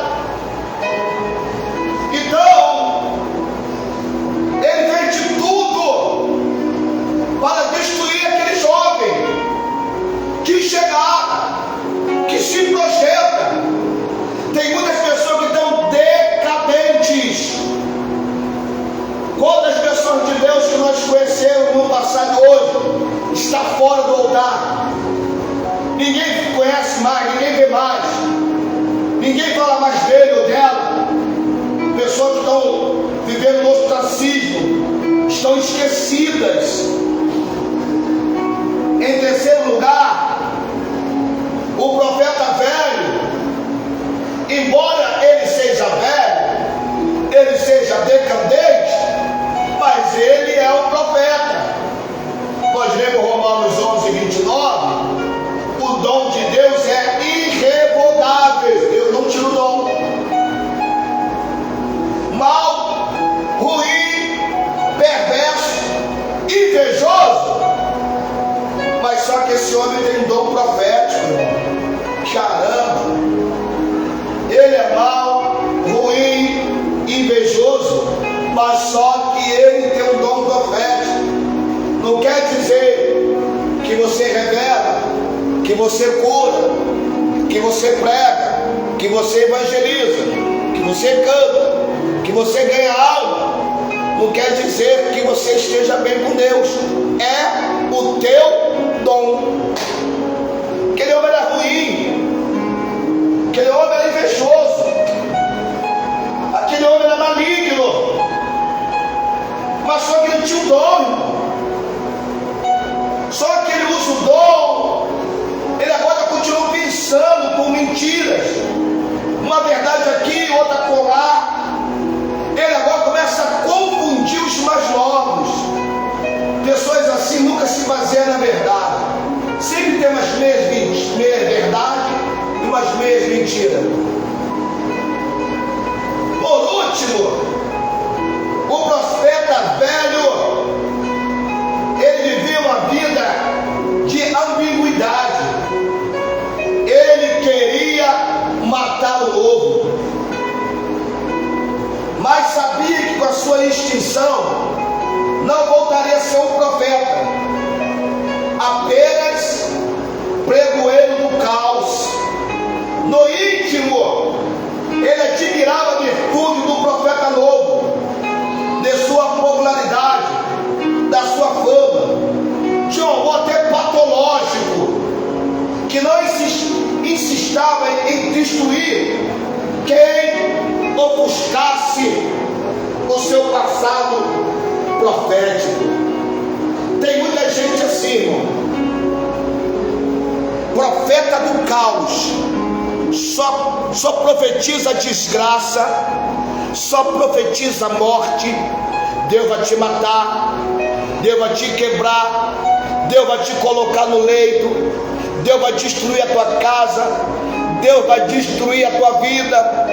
Então ele fez de tudo para destruir aquele jovem que chegar, que se projeta. Tem muitas pessoas que estão decadentes. Quantas pessoas de Deus que nós conhecemos no passado e hoje está fora do altar? Ninguém conhece mais, ninguém vê mais, ninguém fala mais dele ou dela. Pessoas que estão vivendo no ostracismo, estão esquecidas. Em terceiro lugar, o profeta velho, embora ele seja velho, ele seja decadente, mas ele é um profeta. Nós lemos Romanos 11:29. O dom de Deus é irrevogável. Deus não tira o dom. Mal, ruim, perverso, invejoso. Mas só que esse homem tem um dom profético, irmão. Caramba! Ele é mal, ruim, invejoso, mas só que ele tem um dom profético. Não quer dizer que você revela, que você cura, que você prega, que você evangeliza, que você canta, que você ganha alma. Não quer dizer que você esteja bem com Deus. É o teu dom. Aquele homem era ruim, aquele homem era invejoso, aquele homem era maligno, mas só que ele tinha o dom. Só que ele usa o dom, ele agora continua pensando com mentiras, uma verdade aqui, outra colar. Ele agora começa a geração não voltaria a ser um profeta, apenas pregoeiro do caos. No íntimo, ele admirava a virtude do profeta novo, de sua popularidade, da sua fama. Tinha um amor até patológico, que não insistava em destruir quem ofuscasse o seu passado profético. Tem muita gente assim, irmão, profeta do caos, só profetiza desgraça, só profetiza morte. Deus vai te matar, Deus vai te quebrar, Deus vai te colocar no leito, Deus vai destruir a tua casa, Deus vai destruir a tua vida,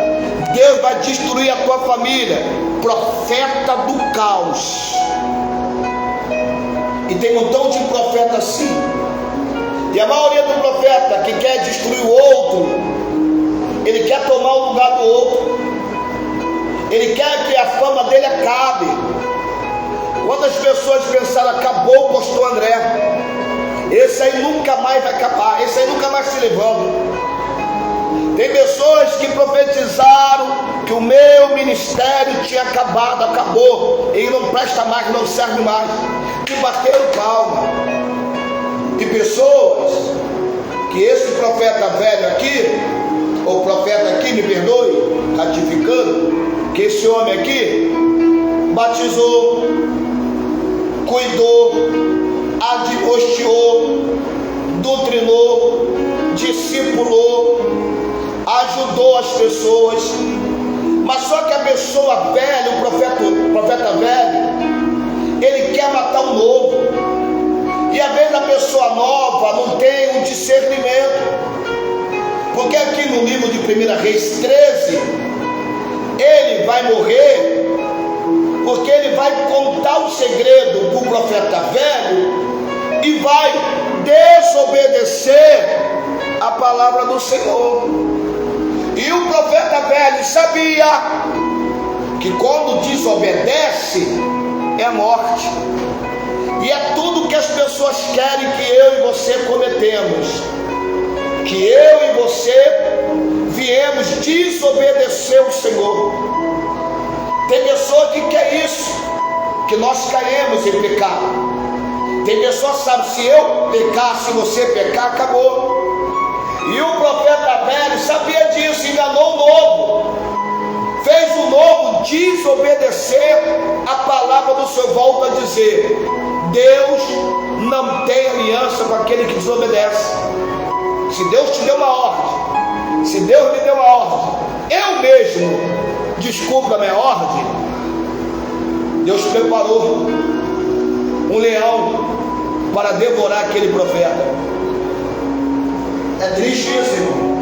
Deus vai destruir a tua família. Profeta do caos. E tem um montão de profeta assim. E a maioria do profeta que quer destruir o outro, ele quer tomar o lugar do outro, ele quer que a fama dele acabe. Quantas pessoas pensaram, acabou o pastor André, esse aí nunca mais vai acabar, esse aí nunca mais se levanta. Tem pessoas que profetizaram que o meu ministério tinha acabado, acabou, ele não presta mais, não serve mais, que bateram palma. E pessoas que esse profeta velho aqui, ou profeta aqui, me perdoe, ratificando, que esse homem aqui batizou, cuidou, admoestou, doutrinou, discipulou, ajudou as pessoas. Mas só que a pessoa velha, o profeta velho, ele quer matar o novo. E às vezes a pessoa nova não tem um discernimento. Porque aqui no livro de 1 Reis 13, ele vai morrer, porque ele vai contar o segredo para o profeta velho e vai desobedecer a palavra do Senhor. E o profeta velho sabia que quando desobedece é morte. E é tudo que as pessoas querem que eu e você cometemos, que eu e você viemos desobedecer o Senhor. Tem pessoa que quer isso, que nós caímos em pecado. Tem pessoa que sabe, se eu pecar, se você pecar, acabou. E o profeta velho sabia disso, enganou o novo, fez o novo desobedecer a palavra do Senhor. Volta a dizer, Deus não tem aliança com aquele que desobedece. Se Deus te deu uma ordem, se Deus me deu uma ordem, eu mesmo descumpro a minha ordem, Deus preparou um leão para devorar aquele profeta. É triste isso, irmão.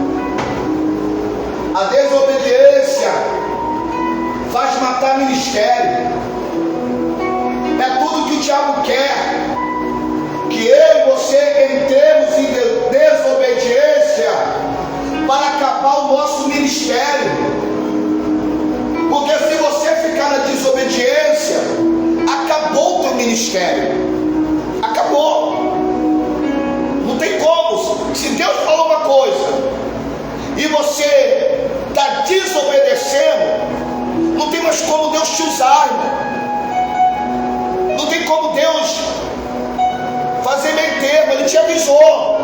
A desobediência faz matar ministério. É tudo que o diabo quer, que eu e você entremos em desobediência para acabar o nosso ministério. Porque se você ficar na desobediência, acabou o teu ministério. Acabou. Não tem como. Se Deus falou uma coisa e você está desobedecendo, não tem mais como Deus te usar, irmão. Não tem como Deus fazer meio termo. Ele te avisou,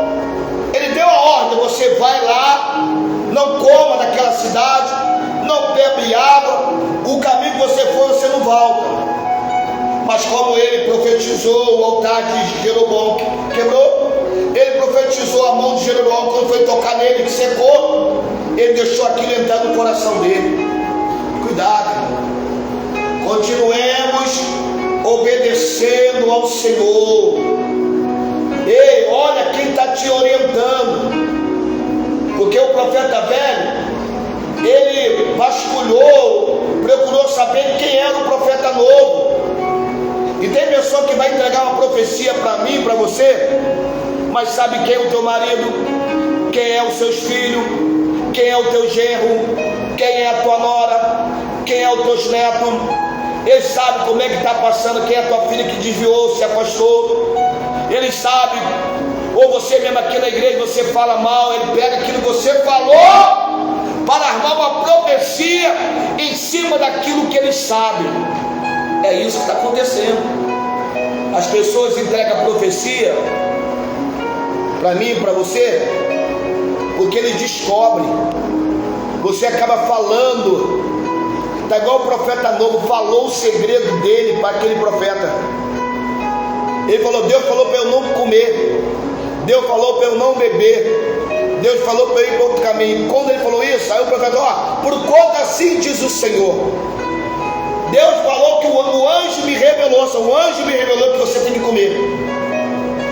ele deu a ordem, você vai lá, não coma naquela cidade, não bebe água, o caminho que você for, você não volta. Mas como ele profetizou, o altar de Jeroboão quebrou, ele profetizou a mão de Jeroboão, quando foi tocar nele, que secou, ele deixou aquilo entrar no coração dele. Cuidado, irmão. Continuemos obedecendo ao Senhor. Ei, olha quem está te orientando, porque o profeta velho, ele vasculhou, procurou saber quem era o profeta novo. E tem pessoa que vai entregar uma profecia para mim, para você, mas sabe quem é o teu marido, quem é os seus filhos, quem é o teu genro, quem é a tua nora, quem é os teus netos, Ele sabe como é que está passando, quem é a tua filha que desviou, se afastou. Ele sabe, ou você mesmo aqui na igreja, você fala mal, ele pega aquilo que você falou para armar uma profecia em cima daquilo que ele sabe. É isso que está acontecendo. As pessoas entregam a profecia para mim e para você, porque ele descobre. Você acaba falando. Está igual o profeta novo, falou o segredo dele para aquele profeta. Ele falou, Deus falou para eu não comer, Deus falou para eu não beber, Deus falou para eu ir para outro caminho. Quando ele falou isso, aí o profeta, por conta assim diz o Senhor, Deus falou que o anjo me revelou, o anjo me revelou que você tem que comer,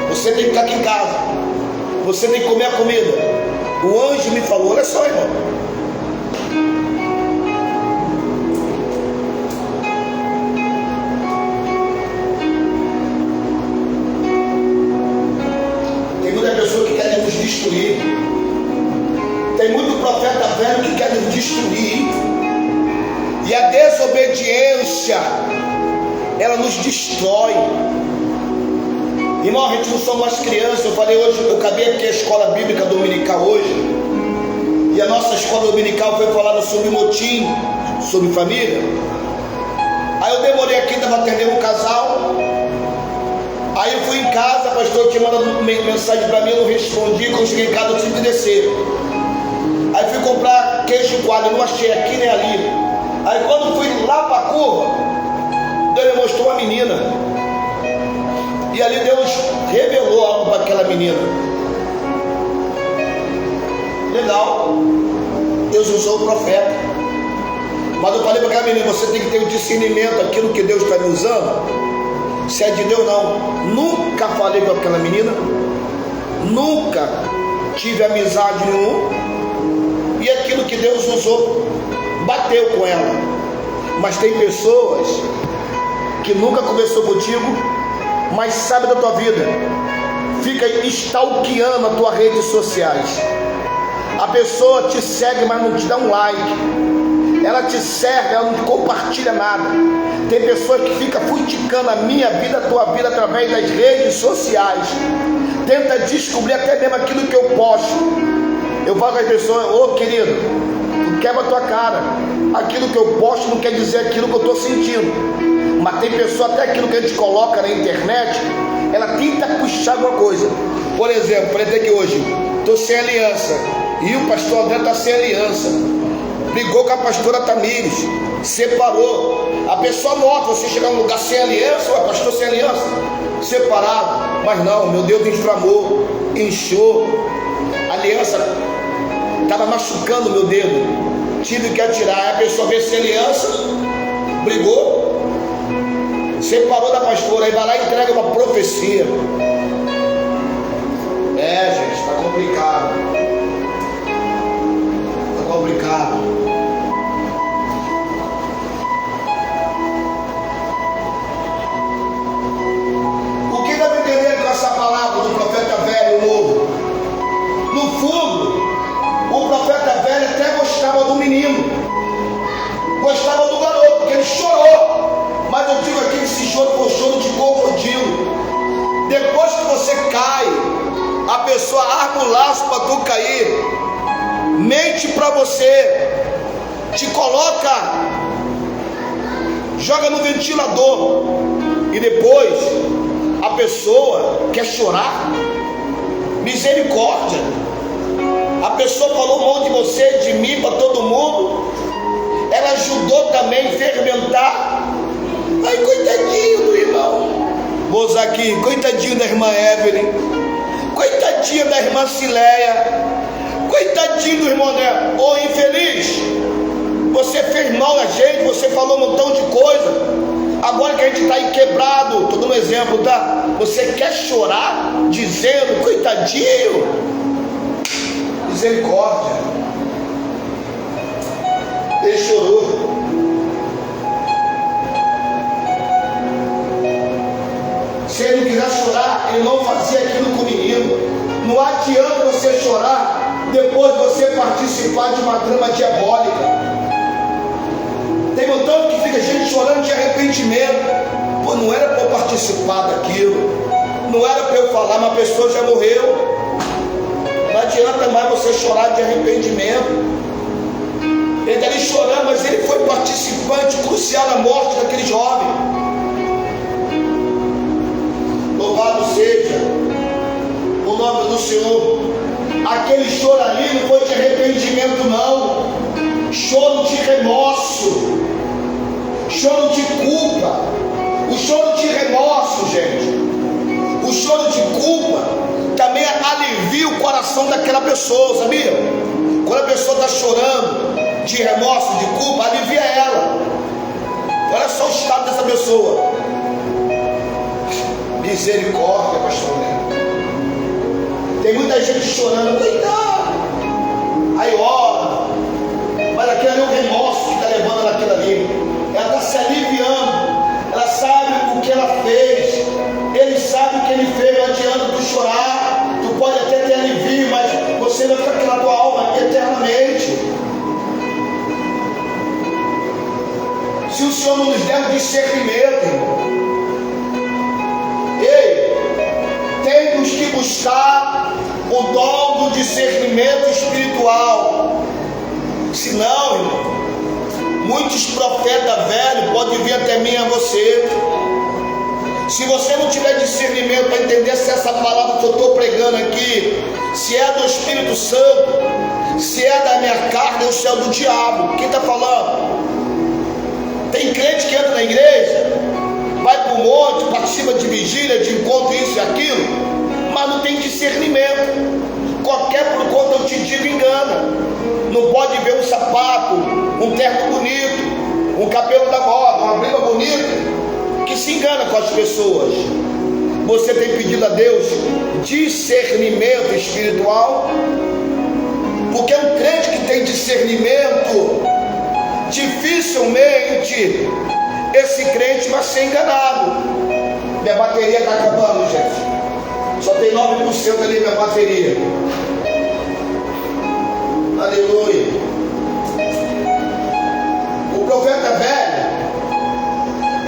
você tem que ficar aqui em casa, você tem que comer a comida. O anjo me falou, olha só, irmão. Destruir. Tem muito profeta velho que quer nos destruir, e a desobediência ela nos destrói. Irmão, a gente não somos mais crianças. Eu falei hoje, eu acabei aqui a escola bíblica dominical hoje, e a nossa escola dominical foi falada sobre motim, sobre família. Aí eu demorei aqui, estava atendendo um casal. Aí eu fui em casa, pastor tinha mandado mensagem para mim, eu não respondi. Quando eu cheguei em casa eu tive que descer. Aí fui comprar queijo coalho, não achei aqui nem ali. Aí quando fui lá para a curva, Deus me mostrou uma menina, e ali Deus revelou algo para aquela menina. Legal, Deus usou o profeta, mas eu falei para aquela menina, você tem que ter o discernimento, aquilo que Deus está me usando, se é de Deus não. Nunca falei com aquela menina, nunca tive amizade nenhuma, e aquilo que Deus usou bateu com ela. Mas tem pessoas que nunca conversou contigo, mas sabe da tua vida, fica stalkeando as tuas redes sociais. A pessoa te segue, mas não te dá um like. Ela te serve, ela não compartilha nada. Tem pessoas que ficam futicando a minha vida, a tua vida, através das redes sociais. Tenta descobrir até mesmo aquilo que eu posto. Eu falo com as pessoas, ô querido, tu quebra a tua cara. Aquilo que eu posto não quer dizer aquilo que eu estou sentindo. Mas tem pessoa, até aquilo que a gente coloca na internet, ela tenta puxar alguma coisa. Por exemplo, por exemplo, que hoje estou sem aliança, e o pastor André está sem aliança, brigou com a pastora Tamires, separou. A pessoa nota, você chegar num lugar sem aliança, ué, pastor sem aliança, separado. Mas não, meu Deus inflamou, inchou, a aliança estava machucando meu dedo, tive que atirar. Aí a pessoa veio sem aliança, brigou, separou da pastora, aí vai lá e entrega uma profecia. É, gente, está complicado, está complicado. Essa palavra do profeta velho e novo, no fundo, o profeta velho até gostava do menino, gostava do garoto, porque ele chorou. Mas eu digo aqui que esse choro foi choro de crocodilo. Depois que você cai, a pessoa arma o laço para tu cair, mente para você, te coloca, joga no ventilador, e depois a pessoa quer chorar. Misericórdia. A pessoa falou mal de você, de mim, para todo mundo. Ela ajudou também a fermentar. Ai, coitadinho do irmão. Vou usar aqui, coitadinho da irmã Evelyn, coitadinha da irmã Cileia, coitadinho do irmão André. Ô infeliz, você fez mal a gente, você falou um montão de coisa. Agora que a gente está aí quebrado, estou dando um exemplo, tá? Você quer chorar dizendo, coitadinho? Misericórdia. Ele chorou. Se ele não quiser chorar, ele não fazia aquilo com o menino. Não adianta você chorar depois de você participar de uma trama diabólica. Tem um tanto que fica gente chorando de arrependimento. Pô, não era para eu participar daquilo, não era para eu falar, mas a pessoa já morreu. Não adianta mais você chorar de arrependimento. Ele está ali chorando, mas ele foi participante crucial na morte daquele jovem. Louvado seja o nome do Senhor. Aquele choro ali não foi de arrependimento, não. Choro de remorso, choro de culpa. O choro de remorso, gente, o choro de culpa também alivia o coração daquela pessoa, sabia? Quando a pessoa está chorando de remorso, de culpa, alivia ela. Olha só o estado dessa pessoa. Misericórdia, pastor Neto. Tem muita gente chorando, coitado. Aí ora, mas aquele ali é o remorso que está levando naquilo ali. Ela está se aliviando. Ela sabe o que ela fez. Ele sabe o que ele fez. Não adianta tu chorar. Tu pode até ter alivio, mas você vai ficar aqui na tua alma eternamente. Se o Senhor não nos der o discernimento, irmão, ei, temos que buscar o dom do discernimento espiritual. Senão, irmão, muitos profetas velhos podem vir até mim, a você. Se você não tiver discernimento para entender se essa palavra que eu estou pregando aqui, se é do Espírito Santo, se é da minha carne ou se é do diabo, quem está falando? Tem crente que entra na igreja, vai para o monte, participa de vigília, de encontro, isso e aquilo, mas não tem discernimento. Qualquer por conta eu te digo engana. Não pode ver um sapato, um terno bonito, um cabelo da moda, uma briga bonita, que se engana com as pessoas. Você tem pedido a Deus discernimento espiritual? Porque um crente que tem discernimento, dificilmente esse crente vai ser enganado. Minha bateria está acabando, gente. Só tem 9% ali minha bateria. Aleluia. O profeta velho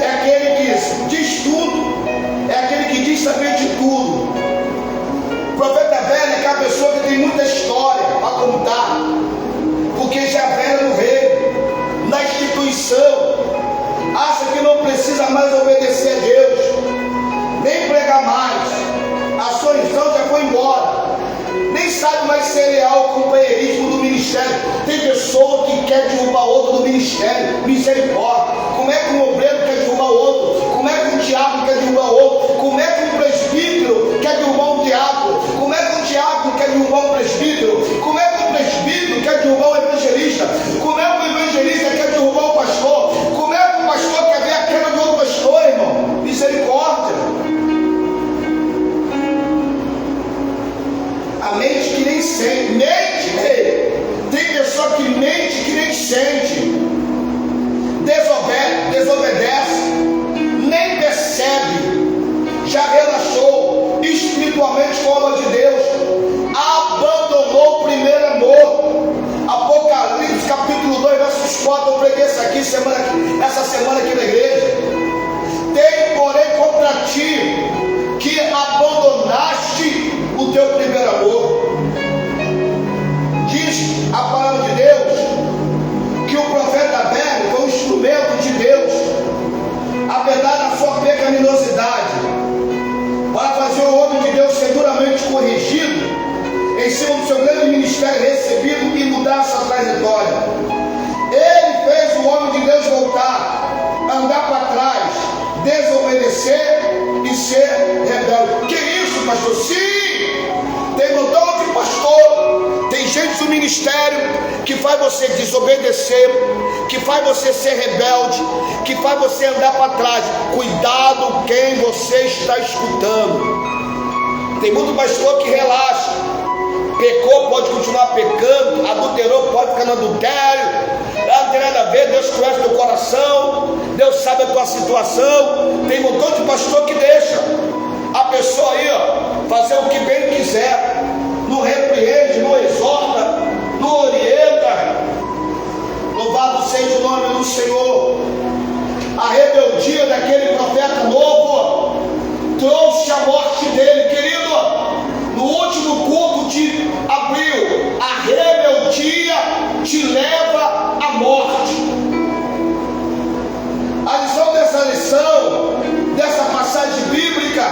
é aquele que diz tudo, é aquele que diz saber de tudo. O profeta velho é aquela pessoa que tem muita história para contar, porque já velho no reino, na instituição, acha que não precisa mais obedecer a Deus, nem pregar mais, a sua missão já foi embora, nem sabe mais ser leal ao companheirismo do ministério. Tem pessoa que quer derrubar outro do ministério, misericórdia. Como é que um obreiro quer derrubar outro? Como é que um diácono quer derrubar outro? Como é que um presbítero quer derrubar um diácono? Como é que um diácono quer derrubar um presbítero? Como é que um presbítero quer derrubar um evangelista? Como é que um evangelista quer derrubar um pastor? Como é que um pastor quer ver a queda de outro pastor, irmão? Misericórdia. A mente que nem sente, mente, tem pessoa que mente que nem sente, desobedece, nem percebe, já relaxou espiritualmente com a obra de Deus, abandonou o primeiro amor. Apocalipse capítulo 2 versos 4, eu preguei isso aqui essa semana aqui na igreja. Tem porém contra ti que abandonaste o teu primeiro amor. Diz a palavra de Deus que o profeta velho foi um instrumento de Deus, apesar da sua pecaminosidade, para fazer o homem de Deus ser duramente corrigido em cima do seu grande ministério recebido e mudar essa trajetória. Ele fez o homem de Deus voltar, andar para trás, desobedecer e ser rebelde. Que isso, pastor? Sim! Tem um montão de pastor, tem gente do ministério que faz você desobedecer, que faz você ser rebelde, que faz você andar para trás. Cuidado quem você está escutando. Tem muito pastor que relaxa, pecou, pode continuar pecando, adulterou, pode ficar no adultério, não tem nada a ver. Deus conhece teu coração, Deus sabe a tua situação. Tem um montão de pastor que deixa a pessoa aí, ó, fazer o que bem quiser, não repreende, não exorta, não orienta. Louvado seja seja o nome do Senhor. A rebeldia daquele profeta novo trouxe a morte dele, querido. No último culto de abril, a rebeldia te leva à morte. A lição dessa passagem bíblica,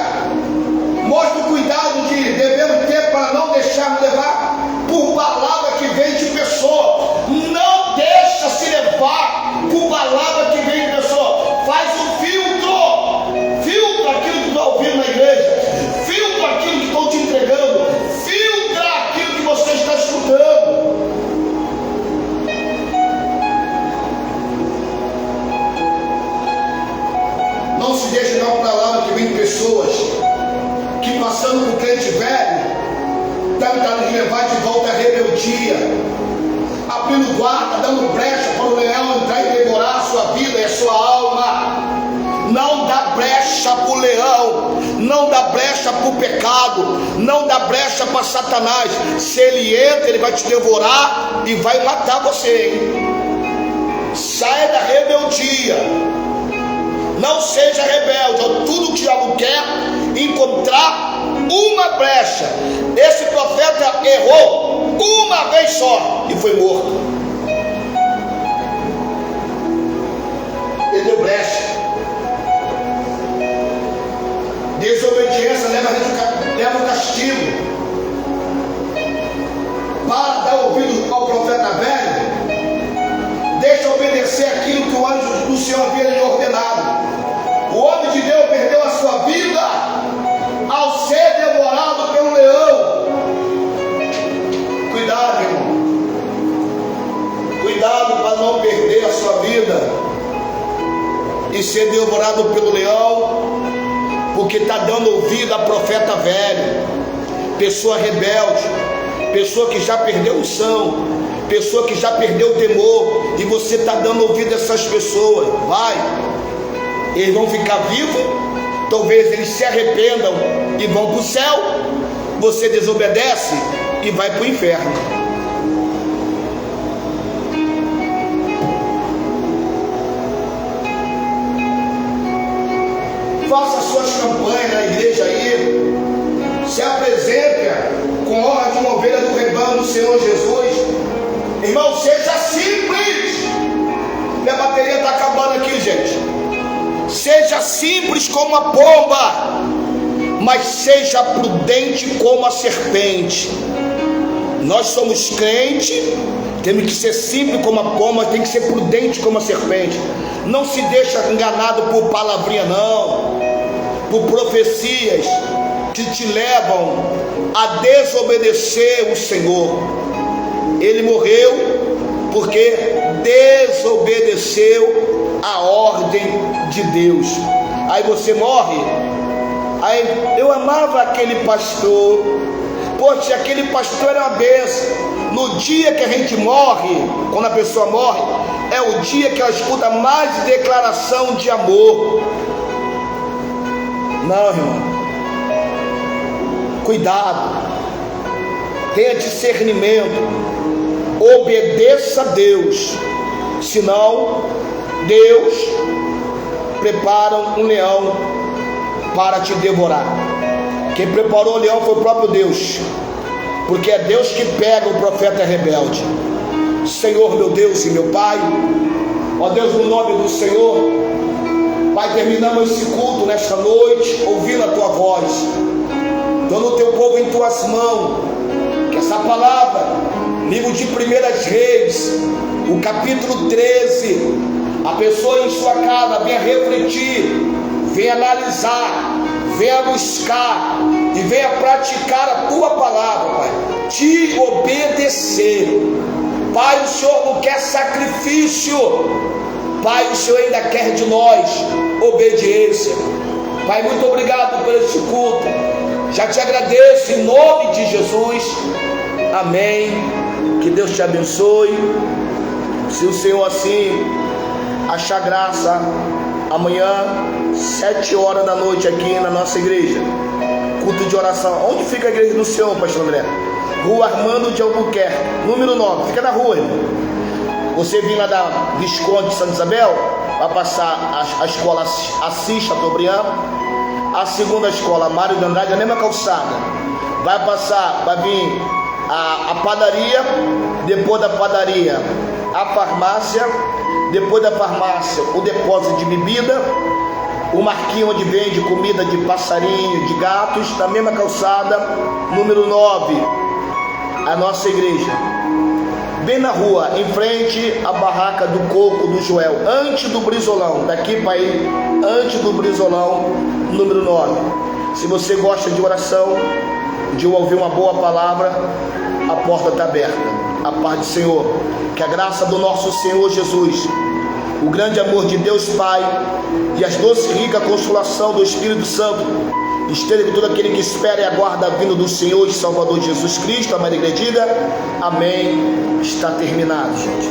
mostra o cuidado que devemos ter para não deixar levar por palavra que vem de pessoa. Não deixa se levar por palavra que vem de pessoa. Faz um filtra aquilo que está ouvindo na igreja, filtra aquilo que estão te entregando, filtra aquilo que você está escutando. Não se deixe levar por palavra que vem de pessoas que, passando por crente velho, tentando nos levar de volta à rebeldia, abrindo guarda, dando brecha para o leão entrar e devorar a sua vida e a sua alma. Não dá brecha para o leão, não dá brecha para o pecado, não dá brecha para Satanás. Se ele entra, ele vai te devorar e vai matar você, hein? Saia da rebeldia, não seja rebelde. Tudo que o diabo quer encontrar uma brecha. Esse profeta errou uma vez só e foi morto. Ele deu brecha. Desobediência leva o castigo. Para dar ouvido ao profeta velho, deixa obedecer aquilo que o anjo do Senhor havia lhe ordenado. O homem de Deus perdeu a sua vida ao ser devorado pelo leão. Cuidado, irmão. Cuidado para não perder a sua vida e ser devorado pelo leão, porque está dando ouvido a profeta velho, pessoa rebelde, pessoa que já perdeu o unção, pessoa que já perdeu o temor, e você está dando ouvido a essas pessoas. Eles vão ficar vivos, talvez eles se arrependam e vão para o céu. Você desobedece e vai para o inferno. Faça suas campanhas na igreja aí, se apresente com honra de uma ovelha do rebanho do Senhor Jesus. Irmão, seja simples. Minha bateria está acabando aqui, gente. Seja simples como a pomba, mas seja prudente como a serpente. Nós somos crentes, temos que ser simples como a pomba, tem que ser prudente como a serpente. Não se deixa enganado por palavrinha, não, por profecias que te levam a desobedecer o Senhor. Ele morreu porque desobedeceu a ordem de Deus. Aí você morre. Aí eu amava aquele pastor, poxa, aquele pastor era uma bênção. No dia que a gente morre, quando a pessoa morre, é o dia que ela escuta mais declaração de amor. Não, irmão, cuidado, tenha discernimento, obedeça a Deus, senão Deus prepara um leão para te devorar. Quem preparou o leão foi o próprio Deus, porque é Deus que pega o profeta rebelde. Senhor, meu Deus e meu Pai, ó Deus, no nome do Senhor, Pai, terminamos esse culto nesta noite, ouvindo a Tua voz, dando o Teu povo em Tuas mãos, que essa palavra, livro de 1 Reis, o capítulo 13, a pessoa em sua casa venha refletir, venha analisar, venha buscar e venha praticar a Tua palavra, Pai, te obedecer. Pai, o Senhor não quer sacrifício, Pai, o Senhor ainda quer de nós obediência. Pai, muito obrigado por esse culto, já te agradeço em nome de Jesus, amém. Que Deus te abençoe. Se o Senhor assim achar graça, amanhã 7 horas da noite aqui na nossa igreja, culto de oração. Onde fica a igreja do Senhor, pastor André? Rua Armando de Albuquerque, número 9, fica na rua, irmão. Você vir lá da Visconde de Santa Isabel, vai passar a escola Assis Chateaubriand, a segunda escola Mário de Andrade, a mesma calçada. Vai vir a padaria, depois da padaria a farmácia, depois da farmácia o depósito de bebida, o marquinho onde vende comida de passarinho, de gatos, na mesma calçada, número 9, a nossa igreja. Bem na rua, em frente à barraca do Coco do Joel, antes do Brizolão, daqui para aí, antes do Brizolão, número 9. Se você gosta de oração, de ouvir uma boa palavra, a porta está aberta. A paz do Senhor, que a graça do nosso Senhor Jesus, o grande amor de Deus Pai e as doces e rica consolação do Espírito Santo esteja com todo aquele que espera e aguarda a vinda do Senhor e Salvador Jesus Cristo. Amém, igreja, diga amém. Está terminado, gente.